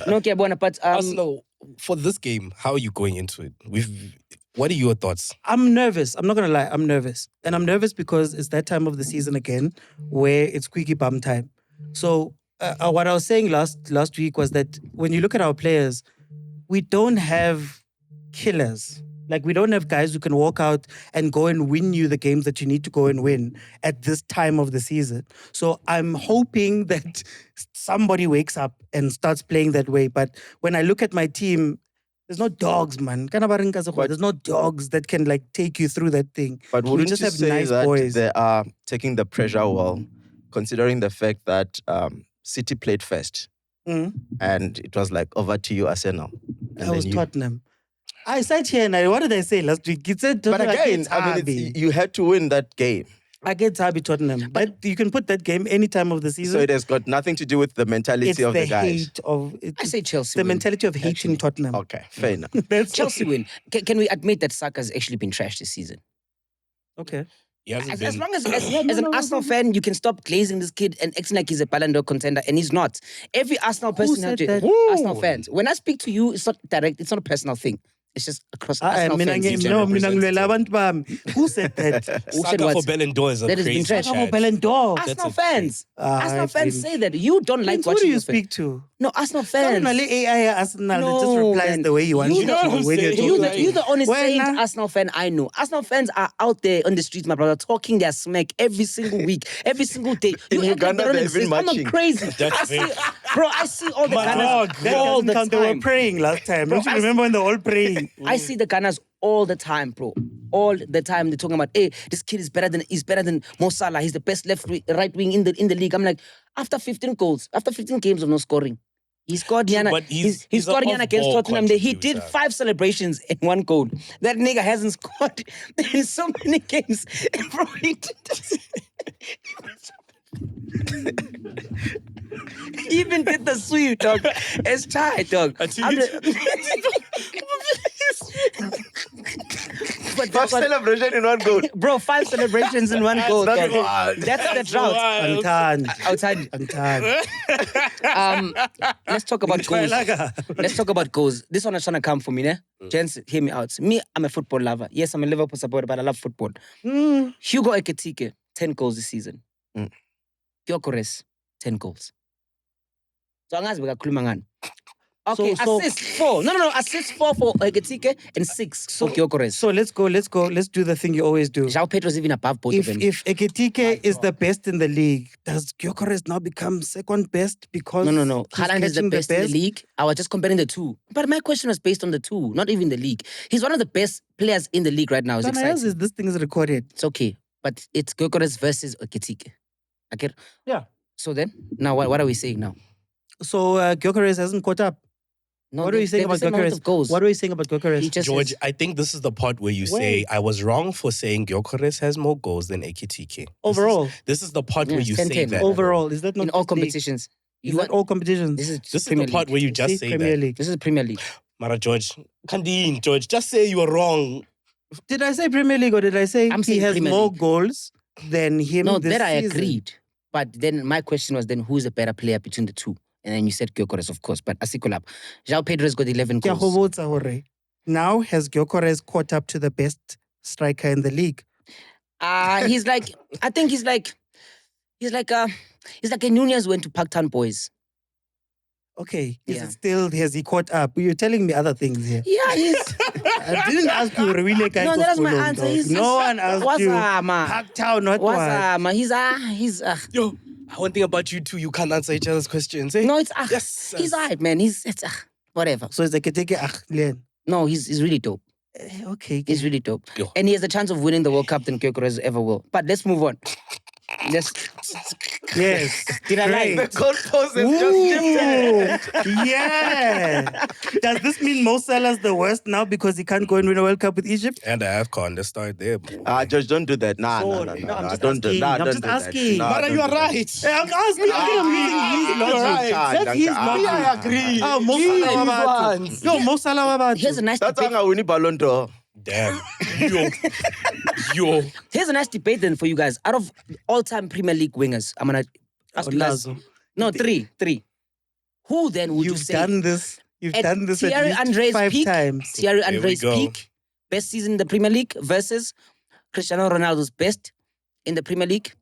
No, okay, buona, but Arsenal, for this game, how are you going into it? What are your thoughts? I'm nervous. I'm not gonna lie. I'm nervous, and I'm nervous because it's that time of the season again, where it's squeaky bum time. So what I was saying last week was that when you look at our players, we don't have killers. Like, we don't have guys who can walk out and go and win you the games that you need to go and win at this time of the season. So I'm hoping that somebody wakes up and starts playing that way. But when I look at my team, there's no dogs, man. There's no dogs that can like take you through that thing. But We wouldn't just you have say nice that boys. they are taking the pressure well, considering the fact that City played first Mm. and it was like, over to you, Arsenal. And That was then Tottenham. I sat here and what did I say last week? It said But Tottenham again, against I mean, Derby. you had to win that game. I get Derby Tottenham. But you can put that game any time of the season. So it has got nothing to do with the mentality it's of the the guys. hate of I say Chelsea the win. mentality of hating Tottenham. Okay, fair enough. Chelsea win. Can we admit that Saka's actually been trashed this season? Okay. As long as an Arsenal fan, you can stop glazing this kid and acting like he's a Ballon d'Or contender, and he's not. Every Arsenal person, said that? Arsenal fans. When I speak to you, it's not direct. It's not a personal thing. It's just across Arsenal fans. Who said that? Saka for Ballon d'Or is a That has been crazy trash. Saka for Ballon d'Or. Arsenal fans. Ah, Arsenal fans say that. You don't like Who watching do you your speak to? No, Arsenal fans. AI Arsenal No, just replies man. the way you want You to know what I'm when you're saying? talking. You're the only Well, saint nah. Arsenal fan I know. Arsenal fans are out there on the streets, my brother, talking their smack every single week, every single day. You In act like Uganda, they don't they've been exist. I'm not marching. crazy. That's fake. I see all the My Gunners dog. That all doesn't the count. They were time. praying last time. Don't you remember when they were all praying? I see the Gunners all the time, bro. All the time they're talking about, hey, this kid is better than Mo Salah. He's the best right wing in the league. I'm like, after 15 goals, after 15 games of no scoring, he scored True, Yana. but He's he's scored an Yana against off-ball Tottenham. He did contributor. 5 celebrations in 1 goal. That nigga hasn't scored in so many games. Bro, he even did the sweep, dog. It's tight, dog. But 5 celebrations in 1 goal. Bro, 5 celebrations in 1 goal. That's dog. wild. That's the drought. Outside. Let's talk about goals. Let's talk about goals. This one is trying to come for me, ne? Gents, hear me out. Me, I'm a football lover. Yes, I'm a Liverpool supporter, but I love football. Hugo Ekitike, 10 goals this season. Gyökeres, 10 goals. So angazi bekakhuluma ngani. Okay, So- assists 4. No. Assists 4 for Ekitike and 6 for Gyökeres. So let's go. Let's do the thing you always do. João Pedro's even above both of them. If Ekitike is the best in the league, does Gyökeres now become second best because No. he's Haaland is the catching best in the league. I was just comparing the two. But my question was based on the two, not even the league. He's one of the best players in the league right now. It's exciting. This thing is recorded. It's okay. But it's Gyökeres versus Ekitike. Okay? Yeah. So then, now what are we saying now? So Gyökeres hasn't caught up. No, What are you saying about Gyökeres? What are you saying about Gyökeres? He just George, is- I think this is the part where you say I was wrong for saying Gyökeres has more goals than Ekitike. Overall. This is the part where you 10-10. say that. Overall, is that not in all just league? competitions. Is that all competitions? This is This is Premier the part League. where you just See, say Premier that. League. This is Premier League. Mara George, Kandin, George, just say you were wrong. Did I say Premier League or did I say I'm he saying has Premier more League. goals than him No, this that I season? agreed. But then my question was then who's a better player between the two? And then you said Gyökeres, of course. But Asikolab. João Pedro's got 11 Ke a goals. go botsa hore, now has Gyökeres caught up to the best striker in the league? He's like a Nunez went to Parktown Boys. Okay, is Yeah. it still, has he caught up? You're telling me other things here. Yeah, he's I didn't ask you, really, no, that's my answer. No one asked you. Wazama. Parktown, not what? Wazama. He's Yo, one thing about you two, you can't answer each other's questions. Eh? no, it's Yes. he's alright, man. It's whatever. So it's like Ekitike, Len. No, he's really dope. Okay. He's really dope. Yo. And he has a chance of winning the World Cup than Gyökeres ever will. But let's move on. Let's Yes. Did I lie? The goalpost is just shifted. Ooh, yeah. Does this mean Mo Salah's the worst now because he can't go and win a World Cup with Egypt? And the AFCON, let's start there. Just don't do that. Nah, Sorry. No, I'm just don't do asking. that. I'm Don't just do that. asking. Nah, Mara, don't you are do that. right. Hey, I'm asking. I'm using his logic. right. That's his Ah, logic. I agree. Oh, Mo Salah wabatu. Yo, Mo Salah wabatu. Here's a nice That's debate. how I win Ballon d'Or. Damn. Yo. Here's a nice debate then for you guys. Out of all-time Premier League wingers, I'm gonna ask you guys. Lazo. No, three. Who then would you You've say? done this. You've at done this Thierry at least André's 5 peak? times. Thierry Here we André's go. peak, best season in the Premier League versus Cristiano Ronaldo's best in the Premier League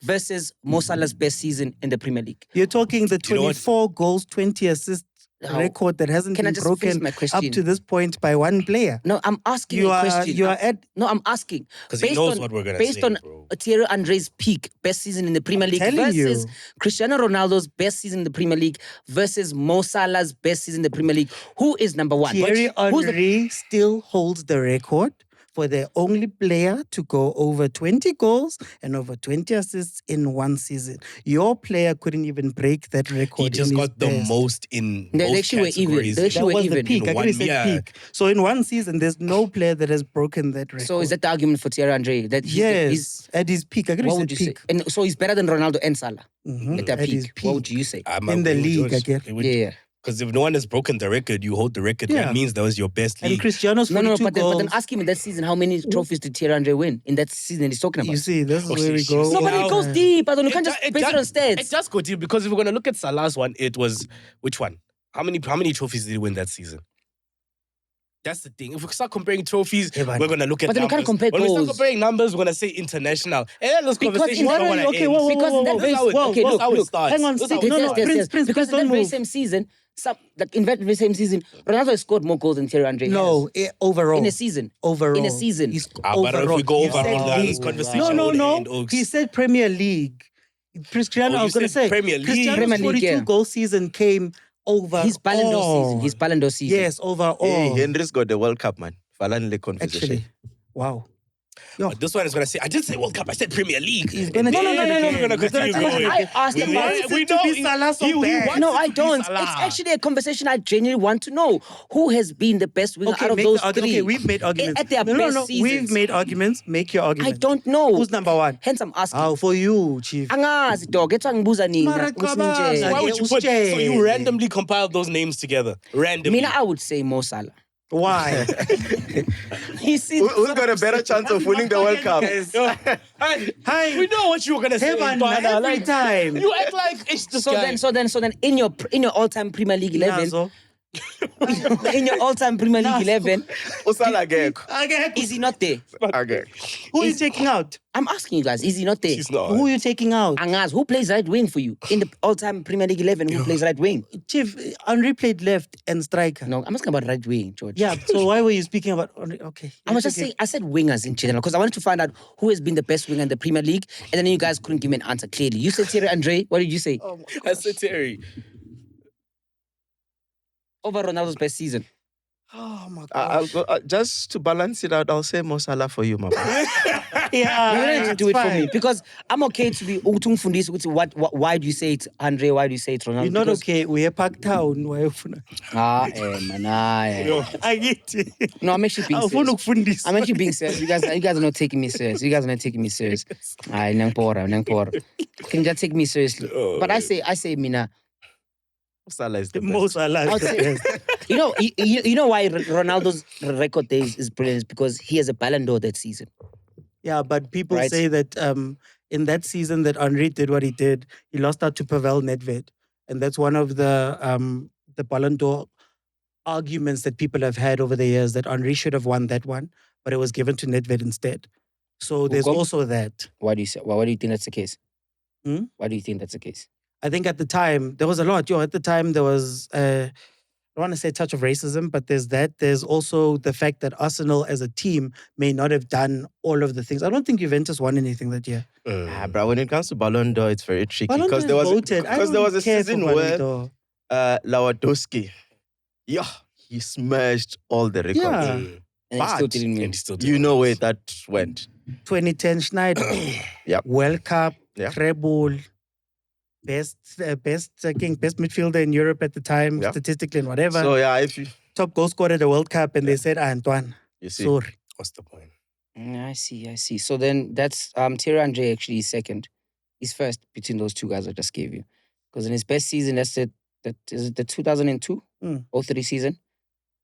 versus Mo Salah's best season in the Premier League. You're talking the You know what? 24 goals, 20 assists How- record that hasn't Can I been just finish broken my question? up to this point by one player. No, I'm asking You a are question. at No, I'm asking. 'Cause he knows what we're gonna based say, on bro. Thierry André's peak, best season in the Premier League telling versus you. Cristiano Ronaldo's best season in the Premier League versus Mo Salah's best season in the Premier League. Who is number one? Thierry Who's the- Henry still holds the record for the only player to go over 20 goals and over 20 assists in one season. Your player couldn't even break that record. He just in his got the best. most in They both actually were even. categories. They actually That were was the even. peak. In I one could said year. peak. So in one season, there's no player that has broken that record. So is that the argument for Thierry Andre? That he's yes, at his peak. I could what said would you peak. say? And so he's better than Ronaldo and Salah Mhm. at their At his peak. What would you say? I'm In the agreeing with league, George. I get. It would- Yeah. Because if no one has broken the record, you hold the record. Yeah. That means that was your best And league. Cristiano's 42 No, but goals. then ask him in that season how many trophies did Thierry Andre win in that season he's talking about? You see, this is Oh, where we shit, go. shit. No, but it goes deep. I don't know. You can't just base it on It stats. does go deep because if we're gonna look at Salah's one, it was which one? How many trophies did he win that season? That's the thing. If we start comparing trophies, Yeah, but- we're gonna look at But then we numbers. can't compare when we start goals. comparing numbers, we're gonna say international. And then those Because conversations in that don't way- wanna okay, end. whoa, Because in that This is how it- okay, this is look, how it look. starts. Hang on, This is how stick- it no, starts. Prince, because in don't that very move. same season, in that very same season, Ronaldo has scored more goals than Thierry Andre No, overall. in a season. Overall. In a season. He's But if we overall. go You overall, said this league. conversation No, would end, no. Oaks. He said Premier League. Cristiano, Oh, I you was going to said say. Premier League. Cristiano's Premier League, 42 yeah. goal season came over. His Ballon d'Or season. His Ballon d'Or season. Yes, overall. Hey, Henry's got the World Cup, man. Falanle conversation. Actually, wow. Yo, But this one is gonna say, I didn't say World Cup, I said Premier League. He's gonna And no, then no, no, no, we're gonna no. He's gonna continue take going. it. I asked him about it we to know be Salah so bad. wants No, it I to be don't. Salah. It's actually a conversation I genuinely want to know. Who has been the best winger Okay, out of make those the argument. three? Okay, we've made arguments. At their no, best We've seasons. made arguments. Make your I argument. don't know. Who's number one? Hence I'm asking. Oh, for you, Chief. Angazi dog. It's angibuza nina. Mara cabanga. So why would you put? So you Usitshele. randomly compiled those names together, randomly. Mina, I would say Mo Salah. Why? He sees Who's got a better chance of winning the World Cup? Hi, we know what you were gonna say. Heaven, Ntwana, every like, time. you act like it's this so guy. then in your all-time Premier League 11, Nazo. in your all-time Premier League 11, Usala Gek. is he not there? Okay. Who are you taking out? I'm asking you guys, is he not there? She's not. Who are you taking out? Angaz, who plays right wing for you in the all-time Premier League 11? Who plays right wing? Chief, Henry played left and striker. No, I'm asking about right wing, George. Yeah, so why were you speaking about Henry? Okay. I was just okay. saying, I said wingers in general because I wanted to find out who has been the best winger in the Premier League, and then you guys couldn't give me an answer clearly. You said Thierry Andre. What did you say? I said Terry. Over Ronaldo's best season. Oh my God. I'll go, just to balance it out, I'll say Mo Salah for you, Mama. Yeah, You don't have to do it's it for me fine. because I'm okay to be why do you say it's Andre? Why do you say it's Ronaldo? You're not Because- okay. We're Park Town. Why ufuna? Man, I get it. No, I'm actually being Awufuna serious. ukufundisa. I'm actually being serious. You guys are not taking me serious. You guys are not taking me serious. Nangpora. Can you just take me seriously? But I say, Mina. Salah is the The best. most I like. I'll say- You know why Ronaldo's record there is brilliant is because he has a Ballon d'Or that season. Yeah, but people Right. say that in that season that Henry did what he did, he lost out to Pavel Nedved. And that's one of the Ballon d'Or arguments that people have had over the years that Henry should have won that one, but it was given to Nedved instead. So there's Hugo? also that. Why do you say? Why do you think that's the case? Hmm? Why do you think that's the case? I think at the time, there was a lot. At the time, there was, I don't want to say a touch of racism, but there's that. There's also the fact that Arsenal as a team may not have done all of the things. I don't think Juventus won anything that year. Bro, when it comes to Ballon d'Or, it's very tricky. Ballon d'Or Because there was voted. I because there don't was a care for season Ballon where d'Or. Lewandowski, he smashed all the records. Yeah. And he still But- didn't win. And he still did You know it. where that went. 2010 Schneider. Yep. World Cup. Yep. Treble. Best midfielder in Europe at the time, Yep. statistically and whatever. So yeah, if you Top goal scorer at the World Cup, and they said, Antoine, see, sorry. What's the point? I see. So then that's Thierry Andre actually is second. He's first between those two guys I just gave you. Because in his best season, that's it. That is it the 2002 03 season.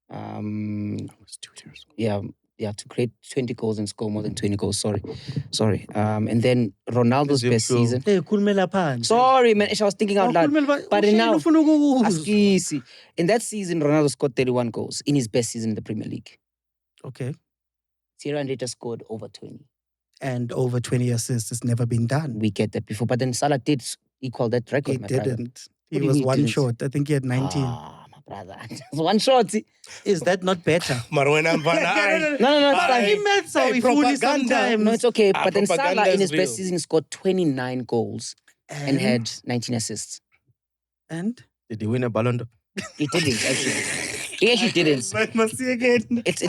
That was 2 years. Yeah, to create 20 goals and score more than 20 goals. Sorry. And then Ronaldo's Is best it true? season. Hey, kulmela phansi. Sorry, man. I was thinking out loud. But now- Askisi. Askisi. In that season, Ronaldo scored 31 goals in his best season in the Premier League. Okay. Thierry Andre just scored over 20. And over 20 assists has never been done. We get that before. But then Salah did equal that record, He my brother. didn't. What do He you was mean he one didn't? short. I think he had 19. Ah, my brother. One shot. Is that not better? Marwena Mvana. No, it's Aye. fine. He meant so. Hey, He fooled me propaganda. sometimes. No, it's okay. Ah, But then Salah propaganda in is his best real. season scored 29 goals and had 19 assists. And? did he win a Ballon d'Or? He didn't, actually. He actually didn't. Must see again. It's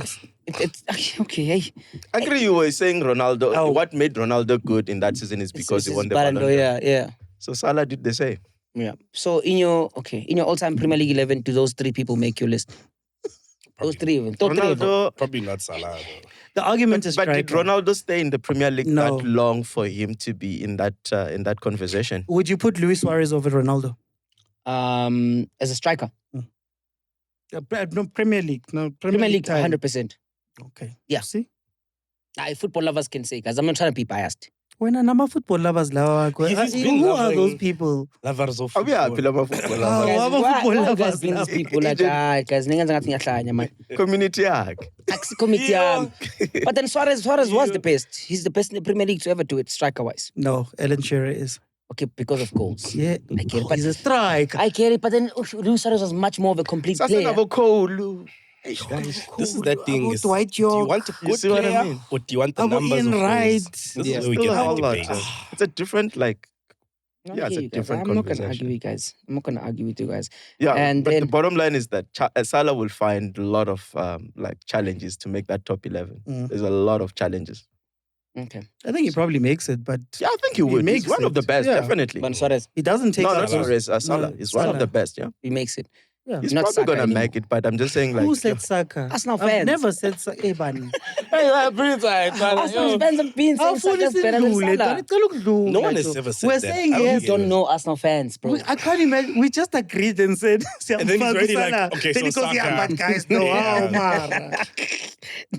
It's okay. Hey. I agree. You were saying Ronaldo. Oh. What made Ronaldo good in that season is because he won the Ballon d'Or. Yeah. So Salah did the same. Yeah. So in your all-time Premier League 11, do those three people make your list? Those three of them. Top three of them. Ronaldo. Probably not Salah. Though. The argument is But did striker. Ronaldo stay in the Premier League No. that long for him to be in that conversation? Would you put Luis Suarez over Ronaldo? As a striker. No, Premier League. No, Premier League, time. 100%. Okay. Yeah. See? Football lovers can say, guys. I'm not trying to be biased. When a number of football lovers, He's been who are loving- those people? Lovers of Oh, yeah, football. football. Oh, Guys, I'm a why football you lover guys being now. these people like, guys, man. Community hack. Taxi committee. But then Suarez was the best. He's the best in the Premier League to ever do it, striker-wise. No, Alan Shearer is. Okay, because of goals. Yeah. I get it, but He's a striker. I get it, but then Luis Suarez was much more of a complete player. This is that thing. Is, Dwight do you York. want a You good see what I player mean? or do you want the Abu numbers Ian of Wright. goals? This Yeah, is where we still get a the whole lot. debate. It's a different I yeah, it's hear a you guys. different I'm not going to conversation. argue with you guys. I'm not going to argue with you guys. Yeah, And but then- the bottom line is that Salah will find a lot of challenges to make that top 11. Mm. There's a lot of challenges. Okay. I think he probably makes it, but Yeah, I think he would. makes He's one of it. the best, Yeah. definitely. But Suarez, he doesn't take No, it. not Suarez. Salah. No, He's one of Salah. the best, yeah. he makes it. Yeah. He's Not probably Saka going to anymore. make it, but I'm just saying, like... Who said Saka? Arsenal I've fans. never said Saka. Hey, man. Arsenal fans have been saying Saka's better than Salah. No one has ever said We're that. saying I don't yes. think You don't know Arsenal fans, bro. I can't imagine. We just agreed and said, And then he's already like, okay, then so he goes, yeah, Saka. but guys, no, Yeah. oh, man.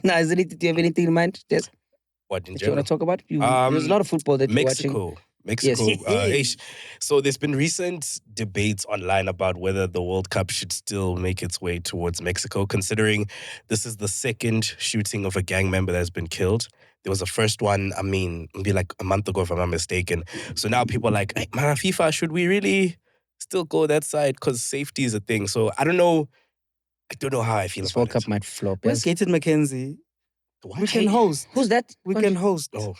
Now, do you have anything in mind, Des? What in That you want general? to talk about? There's a lot of football that you're watching. Mexico. Yes. So there's been recent debates online about whether the World Cup should still make its way towards Mexico, considering this is the second shooting of a gang member that has been killed. There was a first one, maybe like a month ago, if I'm not mistaken. So now people are like, hey, Mara FIFA, should we really still go that side? Because safety is a thing. So I don't know how I feel This about World it. Cup might flop. Where's Yes. Gaten McKenzie? What? We can host. Who's that? We can host. Oh,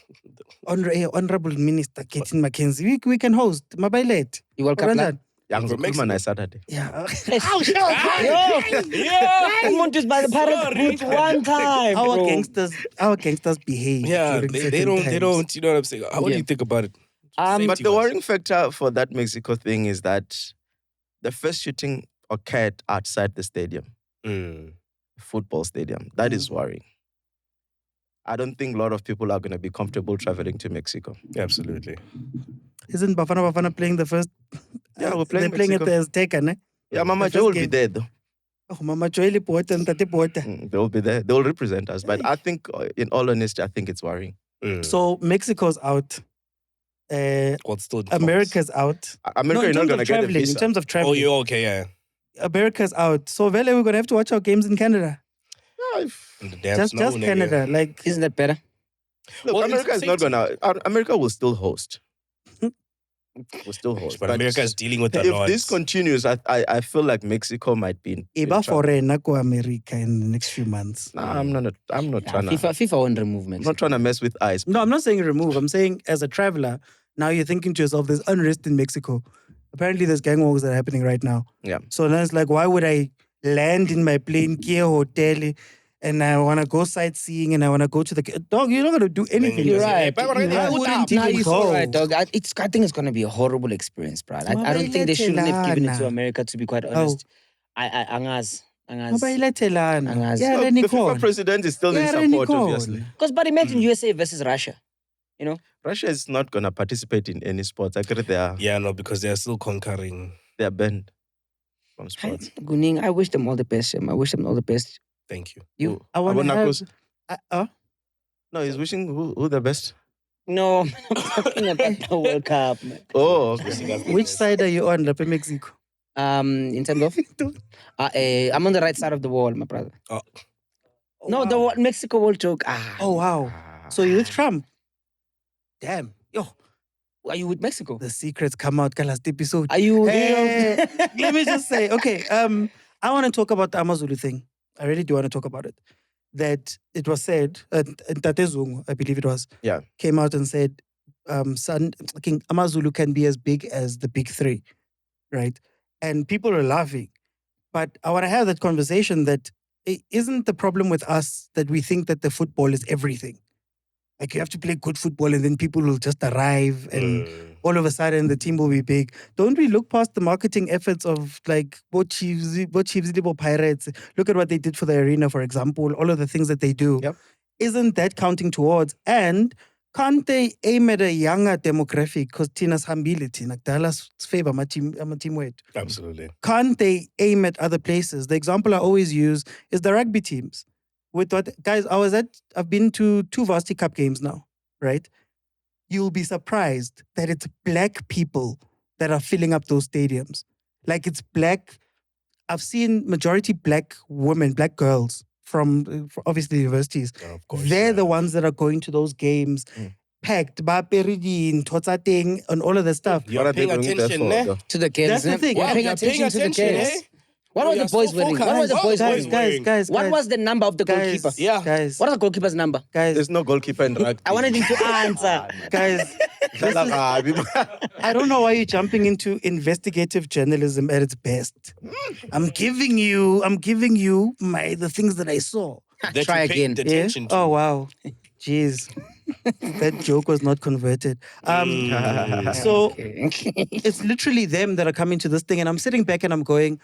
Honorable Minister Gaten McKenzie. We can host. Mabailet. You World Cup Oranjan. now? Young From Mexico. Mexico. Saturday. Yeah. Someone by the Pirates boot one time. Our gangsters behave. yeah, during they certain don't, times. you know what I'm saying? What do you think about it? But Safety the wise. worrying factor for that Mexico thing is that the first shooting occurred outside the stadium, football stadium. That is worrying. I don't think a lot of people are going to be comfortable traveling to Mexico. Absolutely. Isn't Bafana playing the first? Yeah, we're playing They're playing Mexico. at the Azteca, ne? Yeah, Mama The Joe first will be game. there though. Oh, Mama Joeli Porta and Tate Porta. They'll be there. They'll represent us. But I think, in all honesty, I think it's worrying. So Mexico's out. What's still in talks? America's out. America, you're not going to get a In visa. terms of Oh, traveling, you're okay, yeah. America's out. So Vele, we're gonna have to watch our games in Canada. Yeah, In the damn Just snow, nigga. Canada. Like Isn't that better? Look, Well, America it's is not safety. going to... America will still host. Will still host. But America is dealing with a if lot. this continues, I feel like Mexico might be in Iba trouble. foreigner go America in the next few months. Nah, I'm not trying to... FIFA won't remove I'm Mexico. not trying to mess with eyes. No, I'm not saying remove. I'm saying as a traveler, now you're thinking to yourself, there's unrest in Mexico. Apparently there's gang wars that are happening right now. Yeah. So now it's like, why would I land in my plane, gear hotel, and I want to go sightseeing and I want to go to the... Dog, you're not going to do anything. You're Hey, right. but right I now, wouldn't Nah, even you're go. so right, dog. I think it's going to be a horrible experience, bro. I don't think they shouldn't have given it to America, to be quite honest. Angaz. Mabayilatelana. Angazi. Yeah, Look, the Nicole. FIFA president is still in Yeah, support, Nicole. obviously. But imagine USA versus Russia. Russia is not going to participate in any sports. I agree Yeah, no, because they're still conquering. they are banned from sports. Guning, I wish them all the best, Shem. I wish them all the best. Thank you. You? I want to Abonakos? have... No, he's wishing who the best. No, I'm talking about the World Cup, man. Oh, okay. Which side are you on, Lape Mexico? In terms of, I'm on the right side of the wall, my brother. Oh. No, the Mexico wall joke. Oh, wow. So you're with Trump? Damn. Yo, Are you with Mexico? the secrets come out last episode. Are you? Hey, let me just say, okay, I want to talk about the Amazulu thing. I really do want to talk about it. That it was said, Tate Zungu, I believe it was, came out and said, King Amazulu can be as big as the big three, right? And people are laughing. But I want to have that conversation that isn't the problem with us that we think that the football is everything? Like you have to play good football and then people will just arrive and all of a sudden the team will be big. Don't we look past the marketing efforts of like both Chiefs, Pirates? Look at what they did for the arena, for example, all of the things that they do. Yep. Isn't that counting towards? And can't they aim at a younger demographic? Because Tina's hambili, Dallas favor my team weight. Absolutely. Can't they aim at other places? The example I always use is the rugby teams. With what guys, I've been to 2 Varsity Cup games now, right? You'll be surprised that it's black people that are filling up those stadiums. Like it's black. I've seen majority black women, black girls from obviously universities. Oh, of course, They're the ones that are going to those games, packed, baperidin, totsating, and all of the stuff. You're paying attention, though? To the kids. That's the thing. We're Yeah, paying you're attention to the kids. eh? What were the boys wearing? What were the boys wearing? Guys. What was the number of the goalkeeper? Yeah. Guys, What was the goalkeeper's number? guys, There's no goalkeeper in rugby. I wanted him to answer. guys. I don't know why you're jumping into investigative journalism at its best. I'm giving you the things that I saw. That Try you paid again. attention to. Oh wow, jeez, that joke was not converted. So it's literally them that are coming to this thing, and I'm sitting back and I'm going,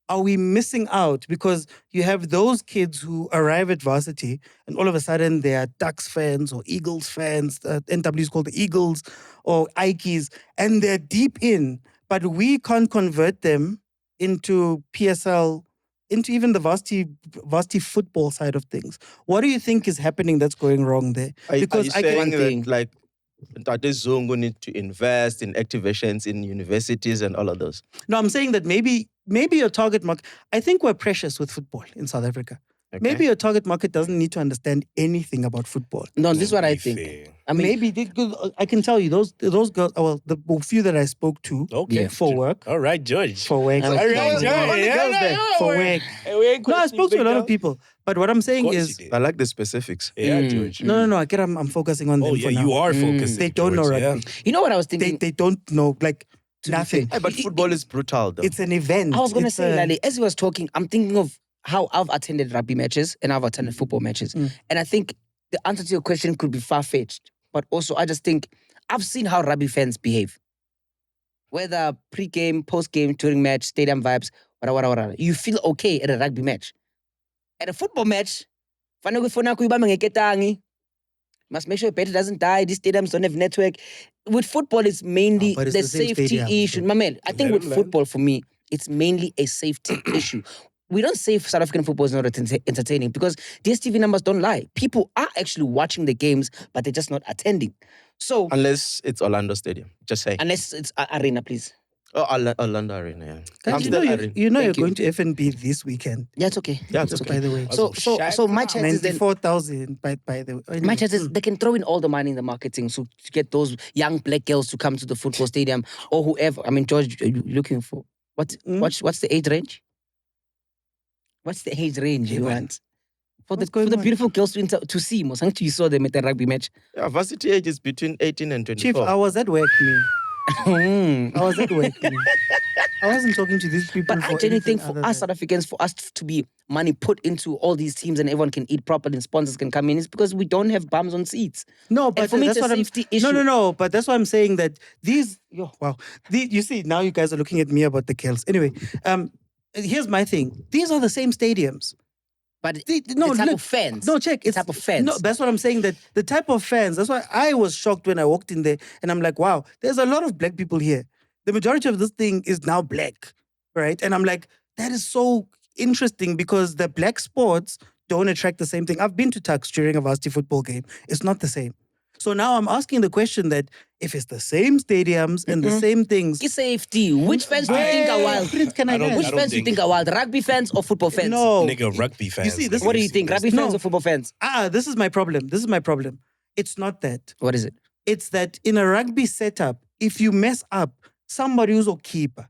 are we missing out? Because you have those kids who arrive at varsity and all of a sudden they are Ducks fans or Eagles fans, NW is called the Eagles or Ikes, and they're deep in, but we can't convert them into PSL, into even the varsity football side of things. What do you think is happening that's going wrong there? Are you saying thing. that like Zungu need to invest in activations in universities and all of those? No, I'm saying that maybe your target market, I think we're precious with football in South Africa. Okay. Maybe your target market doesn't need to understand anything about football. No, this is what I Be think. fair. I mean, Maybe I can tell you those girls. Well, the few that I spoke to Okay. for work. All right, George. For work. All All right, Only George. girls there. For work. No, I spoke to a lot of people. But what I'm saying is, I like the specifics. Yeah, George. no. I'm focusing on them Oh, yeah, for now. you are focusing. They don't know George, rugby. you know what I was thinking? They don't know like nothing. Hey, but football is brutal though. It's an event. I was going to It's say, a- Lali, as he was talking, I'm thinking of how I've attended rugby matches and I've attended football matches. And I think the answer to your question could be far-fetched. But also, I just think I've seen how rugby fans behave. Whether pre-game, post-game, during match, stadium vibes, whatever. You feel okay at a rugby match. At a football match, must make sure your battery doesn't die. These stadiums don't have network. With football, it's mainly but it's the the same safety stadium, issue. so- Mamel, I think with football, for me, it's mainly a safety issue. We don't say South African football is not entertaining because DStv numbers don't lie. People are actually watching the games, but they're just not attending. So, Unless it's Orlando Stadium. Just say. unless it's Arena, please. Oh, Orlando Arena, yeah. Guys, Amstel Arena. you're Thank you. going to FNB this weekend. Yeah, it's okay. Yeah, it's Just okay. by the way. So my chance is then 94,000 by the way. my chance is they can throw in all the money in the marketing so to get those young black girls to come to the football stadium or whoever. I mean, George, are you looking for what's the age range? What's the age range you want? For the beautiful girls to see, most until you saw them at the rugby match. Yeah, varsity age is between 18 and 24. Chief, I was at work, me. I was at work. Me. I wasn't talking to these people. But for I genuinely anything think for other us than- South Africans, for us to be money put into all these teams and everyone can eat properly and sponsors can come in, it's because we don't have bums on seats. No, but for me, that's it's a what safety I'm. issue. No. But that's why I'm saying that these. Wow. You see, now you guys are looking at me about the kills. Anyway, here's my thing. These are the same stadiums. But The type look, of fans. No, check. The type of fans. No, that's what I'm saying. That the type of fans. That's why I was shocked when I walked in there, and I'm like, wow, there's a lot of black people here. The majority of this thing is now black, right? And I'm like, that is so interesting because the black sports don't attract the same thing. I've been to Tuks during a varsity football game. It's not the same. So now I'm asking the question that if it's the same stadiums and the same things, It's safety. Which fans do you think are wild? Can I I don't- get? Which I don't fans do you think are wild? Rugby fans or football fans? No. Nigga, rugby fans. see, this- What do you think? Rugby fans No. or football fans? This is my problem. It's not that. What is it? It's that in a rugby setup, if you mess up, somebody who's a keeper,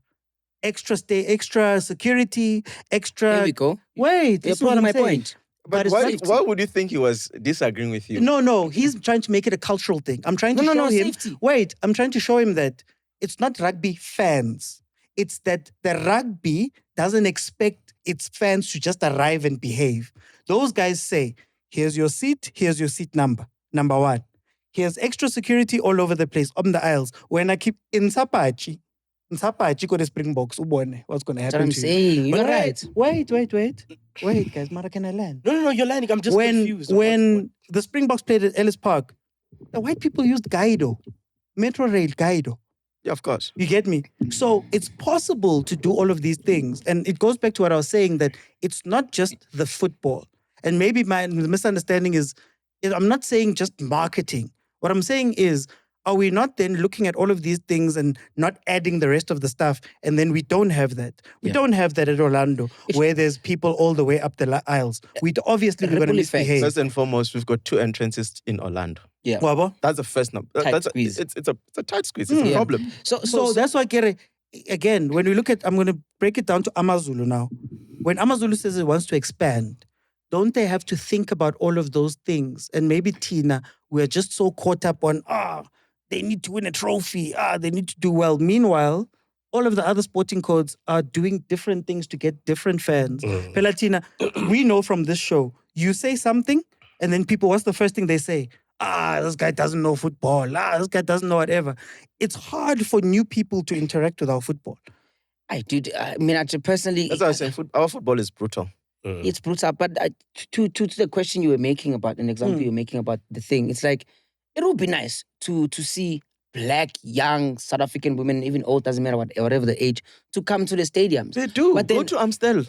extra security, extra. Here we go. Wait, You're this is what proving I'm my saying. point. But it's why, safety. why would you think he was disagreeing with you? No, he's trying to make it a cultural thing. I'm trying to No, show him. safety. Wait, I'm trying to show him that it's not rugby fans. It's that the rugby doesn't expect it's fans to just arrive and behave. Those guys say, here's your seat number 1. Here's extra security all over the place, on the aisles. When I keep in Sapachi, go to Springboks, what's going to happen That's what I'm saying. You're right. Wait, guys, Mara, can I land? No, you're landing. I'm just confused. When the Springboks played at Ellis Park, the white people used Guido, Metro Rail Guido. Yeah, of course. You get me? So it's possible to do all of these things. And it goes back to what I was saying, that it's not just the football. And maybe the misunderstanding is I'm not saying just marketing. What I'm saying is, are we not then looking at all of these things and not adding the rest of the stuff? And then we don't have that. We don't have that at Orlando, where there's people all the way up the aisles. We're going to misbehave. First and foremost, we've got 2 entrances in Orlando. Yeah. Wabo? That's the first number. Squeeze. It's a tight squeeze. It's a problem. So that's why, again, when we look at, I'm going to break it down to Amazulu now. When Amazulu says it wants to expand, don't they have to think about all of those things? And maybe Tina, we're just so caught up on, they need to win a trophy. They need to do well. Meanwhile, all of the other sporting codes are doing different things to get different fans. Pelatina, we know from this show, you say something, and then people, what's the first thing they say? This guy doesn't know football. This guy doesn't know whatever. It's hard for new people to interact with our football. I personally... That's what I was saying. Our football is brutal. It's brutal. But to the question you were making about, an example you were making about the thing, it's like, it would be nice to see black, young South African women, even old, doesn't matter whatever the age, to come to the stadiums. They do. But go to Amstel.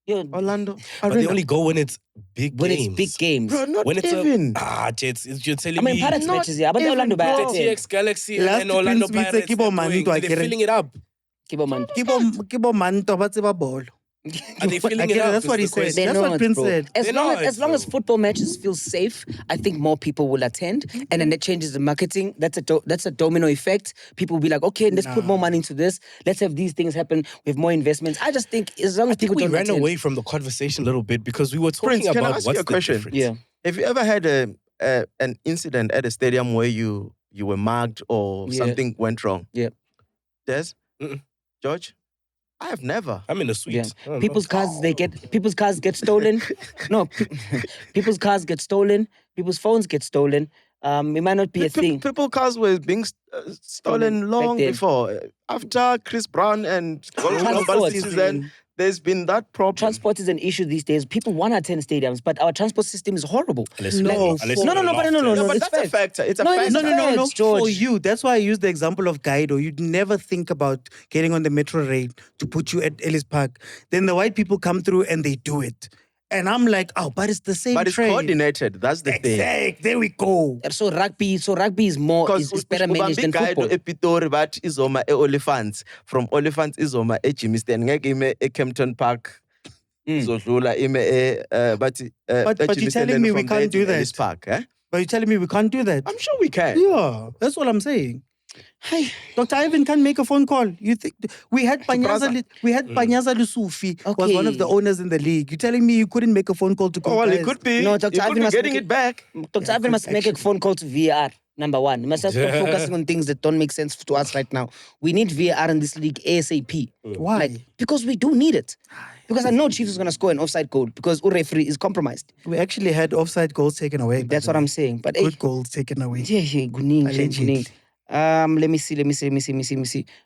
Orlando. But they only go when it's big games. When it's big games. Bro, not when it's even. Jets, you're telling me. Pirates matches, yeah. But Orlando Pirates. TX Galaxy Last and Orlando Prince Pirates, they're filling it up. Kibo manto, but it's ball. Are they filling it up? That's what he said. They're That's what Prince said. As long as football matches feel safe, I think more people will attend, and then that changes the marketing. That's a domino effect. People will be like, okay, let's put more money into this. Let's have these things happen with more investments. I just think as long as people don't attend. We ran away from the conversation a little bit because we were talking Prince, about can I ask what's you a the question? difference. Yeah. Have you ever had an incident at a stadium where you were mugged or something went wrong? Yeah. Dezz? George? I have never. I'm in the suite. Yeah. People's cars get stolen. No, people's cars get stolen. People's phones get stolen. It might not be a thing. People's cars were being stolen long before. After Chris Brown and season, there's been that problem. Transport is an issue these days. People want to attend stadiums, but our transport system is horrible. But that's a factor. It's a factor. No. George. For you, that's why I use the example of Guido. You'd never think about getting on the metro rail to put you at Ellis Park. Then the white people come through and they do it. And I'm like, but it's the same But it's coordinated. That's the thing. Exact. There we go. So rugby is more is better managed than football. Epitori but izoma Olifants. From Olifants izoma Jimiston. Ngeke Kempton Park. Zodlula but you're telling me we can't do that. Park, eh? But you're telling me we can't do that. I'm sure we can. Yeah, that's what I'm saying. Hey, Dr. Ivan can't make a phone call. You think we had Panyaza Lusufi was one of the owners in the league. You're telling me you couldn't make a phone call to Oh, well, it could be. No, Dr. Ivan must getting it back. Dr. Ivan must make a phone call to VAR. Number one, we must stop focusing on things that don't make sense to us right now. We need VAR in this league ASAP. Why? Because we do need it. Because I know Chiefs is going to score an offside goal because referee is compromised. We actually had offside goals taken away. That's what I'm saying. But good goals taken away. Yeah, Guning. Let me see.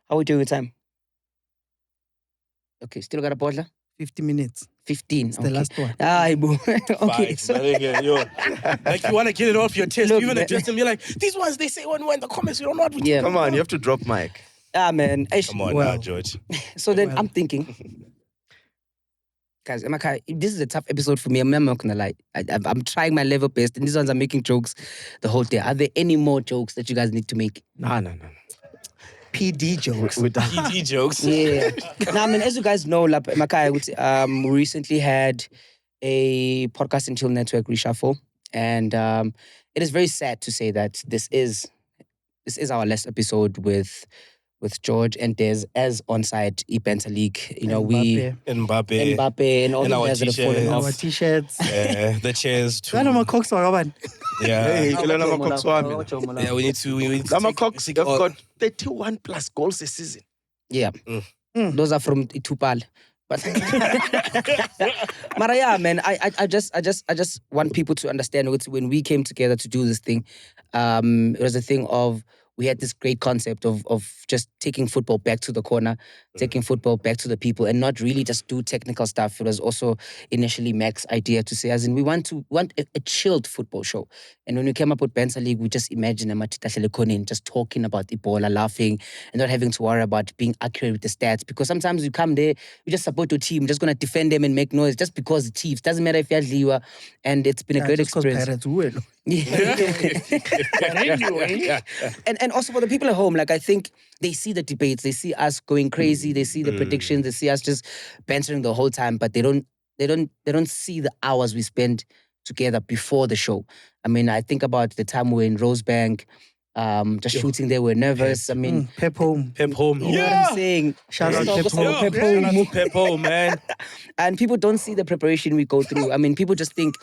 How are we doing with time? Okay, still got a bottler? 50 minutes. 15. It's the last one. Okay. So, like you want to get it off your chest. You even address them. You're like, these ones they say when we're in the comments, we don't know what we do. Come on, you have to drop mic. Man. Come on now, George. So then I'm thinking, guys, this is a tough episode for me. I'm not gonna lie. I'm trying my level best, and these ones are making jokes the whole day. Are there any more jokes that you guys need to make? No. PD jokes. PD jokes. Yeah. Now, as you guys know, we recently had a Podcast and Chill Network reshuffle, and it is very sad to say that this is our last episode with George and Dezz as on-site Ibenta League. You know, Mbappe and all the guys that have fallen off. Our t-shirts. The chairs too. Yeah, we need to Cox have got 31 plus goals this season. Yeah. Those are from Itupal. But yeah, man, I just want people to understand when we came together to do this thing, it was a thing of we had this great concept of just taking football back to the corner, taking football back to the people, and not really just do technical stuff. It was also initially MacG's idea to say, as in we want a chilled football show. And when we came up with Banter League, we just imagined just talking about Ebola, laughing, and not having to worry about being accurate with the stats. Because sometimes you come there, you just support your team, just gonna defend them and make noise just because the Chiefs. Doesn't matter if you're Liwa, and it's been a great experience. And also for the people at home, like I think they see the debates, they see us going crazy, they see the predictions, they see us just bantering the whole time, but they don't see the hours we spend together before the show. I mean, I think about the time we were in Rosebank, just shooting there, we're nervous. I mean, Pep home. You know what I'm saying? Shout out Pep home. Pep home, man. And people don't see the preparation we go through. I mean, people just think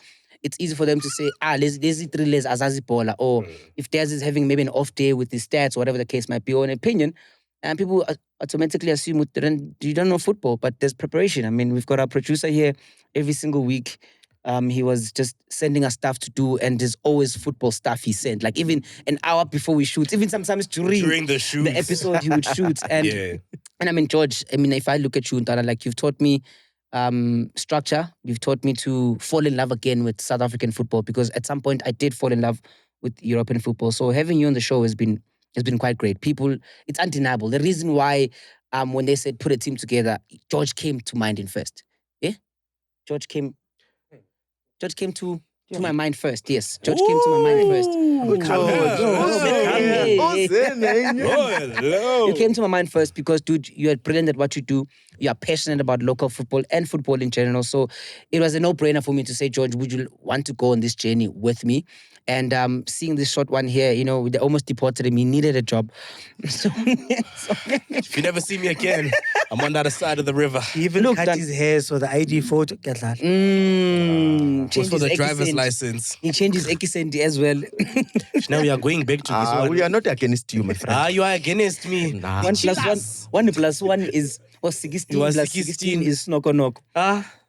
it's easy for them to say, there's 3 days azazi bola, or if Dezz is having maybe an off day with his stats, whatever the case might be, or an opinion, and people automatically assume you don't know football, but there's preparation. I mean, we've got our producer here every single week. He was just sending us stuff to do, and there's always football stuff he sent. Like even an hour before we shoot, even sometimes during the shoot, the episode he would shoot. And and I mean, George, I mean, if I look at you, Ntana, like you've taught me structure. You've taught me to fall in love again with South African football, because at some point I did fall in love with European football. So having you on the show has been quite great. People, it's undeniable. The reason why when they said put a team together, George came to mind in first. Yeah? George came to my mind first. Yes, George came to my mind first. You came to my mind first because, dude, you're brilliant at what you do. You are passionate about local football and football in general. So it was a no-brainer for me to say, George, would you want to go on this journey with me? And seeing this short one here, you know, they almost deported him. He needed a job. So if you never see me again, I'm on the other side of the river. He even cut his hair so the ID photo get that. Was for the driver's license. He changed his Ekitike as well. Now we are going back to this one. We are not against you, my friend. You are against me. 1 + 1 is 16. Plus 16 is Noko.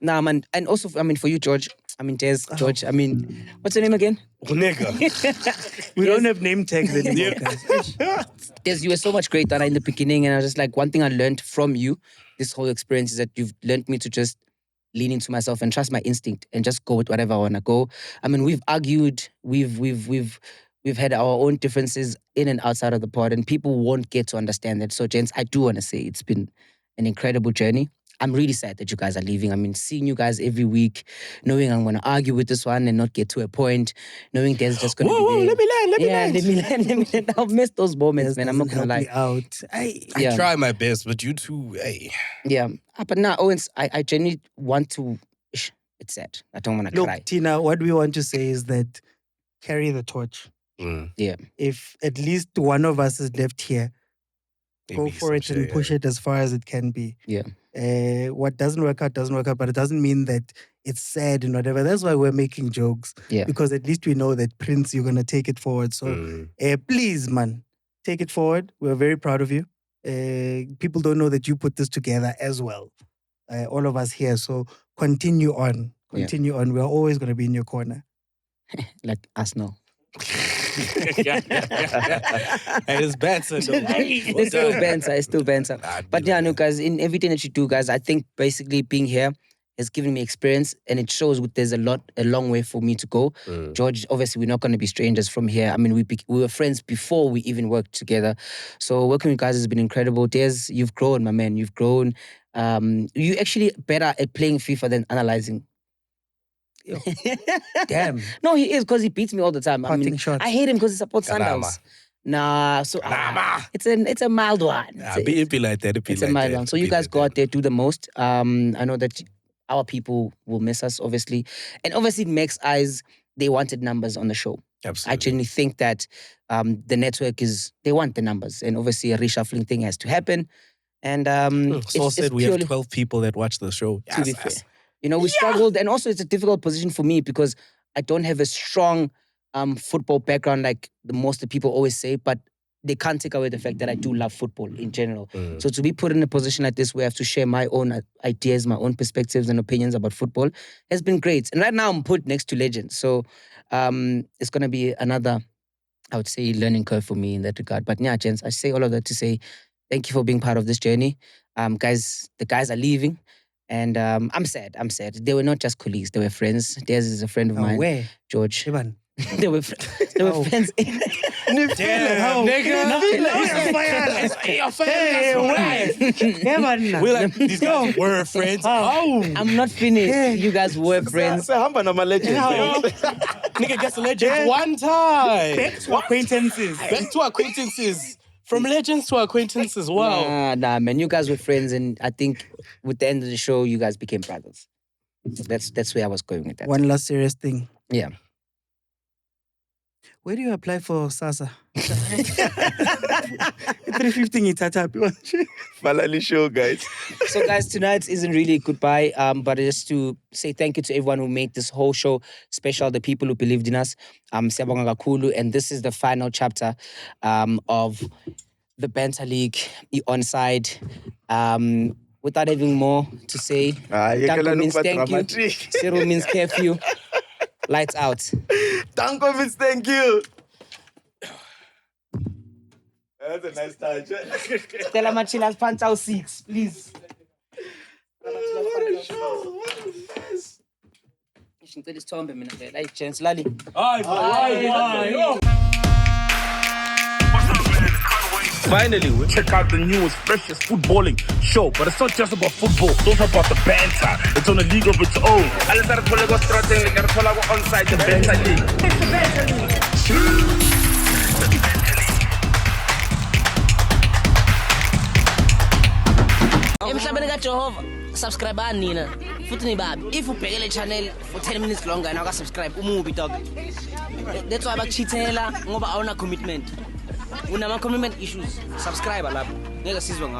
Nah, man. And also, I mean, for you, George. I mean, Dezz, George. I mean, what's your name again? We don't have name tags anymore, guys. Dezz, you were so much great, Dana, in the beginning. And I was just like, one thing I learned from you, this whole experience, is that you've learned me to just lean into myself and trust my instinct and just go with whatever I want to go. I mean, we've argued, we've had our own differences in and outside of the pod, and people won't get to understand that. So, gents, I do want to say it's been an incredible journey. I'm really sad that you guys are leaving. I mean, seeing you guys every week, knowing I'm going to argue with this one and not get to a point, knowing there's just going to be there. Let me land. I've missed those moments, man. I'm not going to lie. I try my best, but you two, hey. Yeah. But now, Owens, I genuinely want to... It's sad. I don't want to cry. Look, Tina, what we want to say is that carry the torch. Yeah. If at least one of us is left here, go for it and push it as far as it can be. Yeah. What doesn't work out, but it doesn't mean that it's sad and whatever. That's why we're making jokes. Yeah. Because at least we know that, Prince, you're going to take it forward. So please, man, take it forward. We're very proud of you. People don't know that you put this together as well. All of us here. So continue on. Continue on. We're always going to be in your corner. Like us now. It's banter. It's still banter. But yeah, no, guys, in everything that you do, guys, I think basically being here has given me experience, and it shows there's a long way for me to go. George, obviously, we're not going to be strangers from here. I mean, we were friends before we even worked together. So working with you guys has been incredible. Dezz, you've grown, my man. You've grown. You're actually better at playing FIFA than analyzing. Damn. No, he is, because he beats me all the time. I mean, shots. I hate him because he supports Sundowns. Nah, so it's a mild one. It'd be like that. It's a mild one. So you guys go out there, do the most. I know that our people will miss us, obviously. And obviously, in Mac's eyes, they wanted numbers on the show. Absolutely. I genuinely think that the network they want the numbers. And obviously, a reshuffling thing has to happen. And Saul said we have 12 people that watch the show. To be fair. You know, we struggled, and also it's a difficult position for me because I don't have a strong football background like most of the people always say, but they can't take away the fact that I do love football in general. So to be put in a position like this where I have to share my own ideas, my own perspectives and opinions about football has been great. And right now I'm put next to legends. So it's going to be another, I would say, learning curve for me in that regard. But yeah, gents, I say all of that to say thank you for being part of this journey. Guys, the guys are leaving. And I'm sad. They were not just colleagues, they were friends. Dezz is a friend of mine. Where? George. Evan. They were friends. Damn, nigga. We're like, these guys were friends. I'm not finished. You guys were friends. Nigga gets legends one time. Back to acquaintances. Back to acquaintances. From legends to acquaintances. Wow. Nah, man. You guys were friends, and I think with the end of the show, you guys became brothers. So that's where I was going with that. One last serious thing. Yeah. Where do you apply for SASA? 315 it's at Finally show, guys. So guys, tonight isn't really a goodbye, but just to say thank you to everyone who made this whole show special, the people who believed in us. Siyabonga kakhulu, and this is the final chapter of the Banter League, Onside. Without having more to say, Danko means thank you. Cyril means curfew. Lights out. Danko means thank you. That's a nice touch. Stella Machila's punch out 6, please. Finally, we check out the newest, freshest footballing show. But it's not just about football, it's also about the banter. It's on a league of its own. Onside the Banter League. It's the Banter League. Emhlabeni kaJehova subscribe nina futhi nibabi if ubhekele channel for 10 minutes longer and subscribe umubi dog. That's why bakuchithela ngoba awuna commitment. Unama commitment issues. Subscribe lapho. Ngeke sizwe ngawo.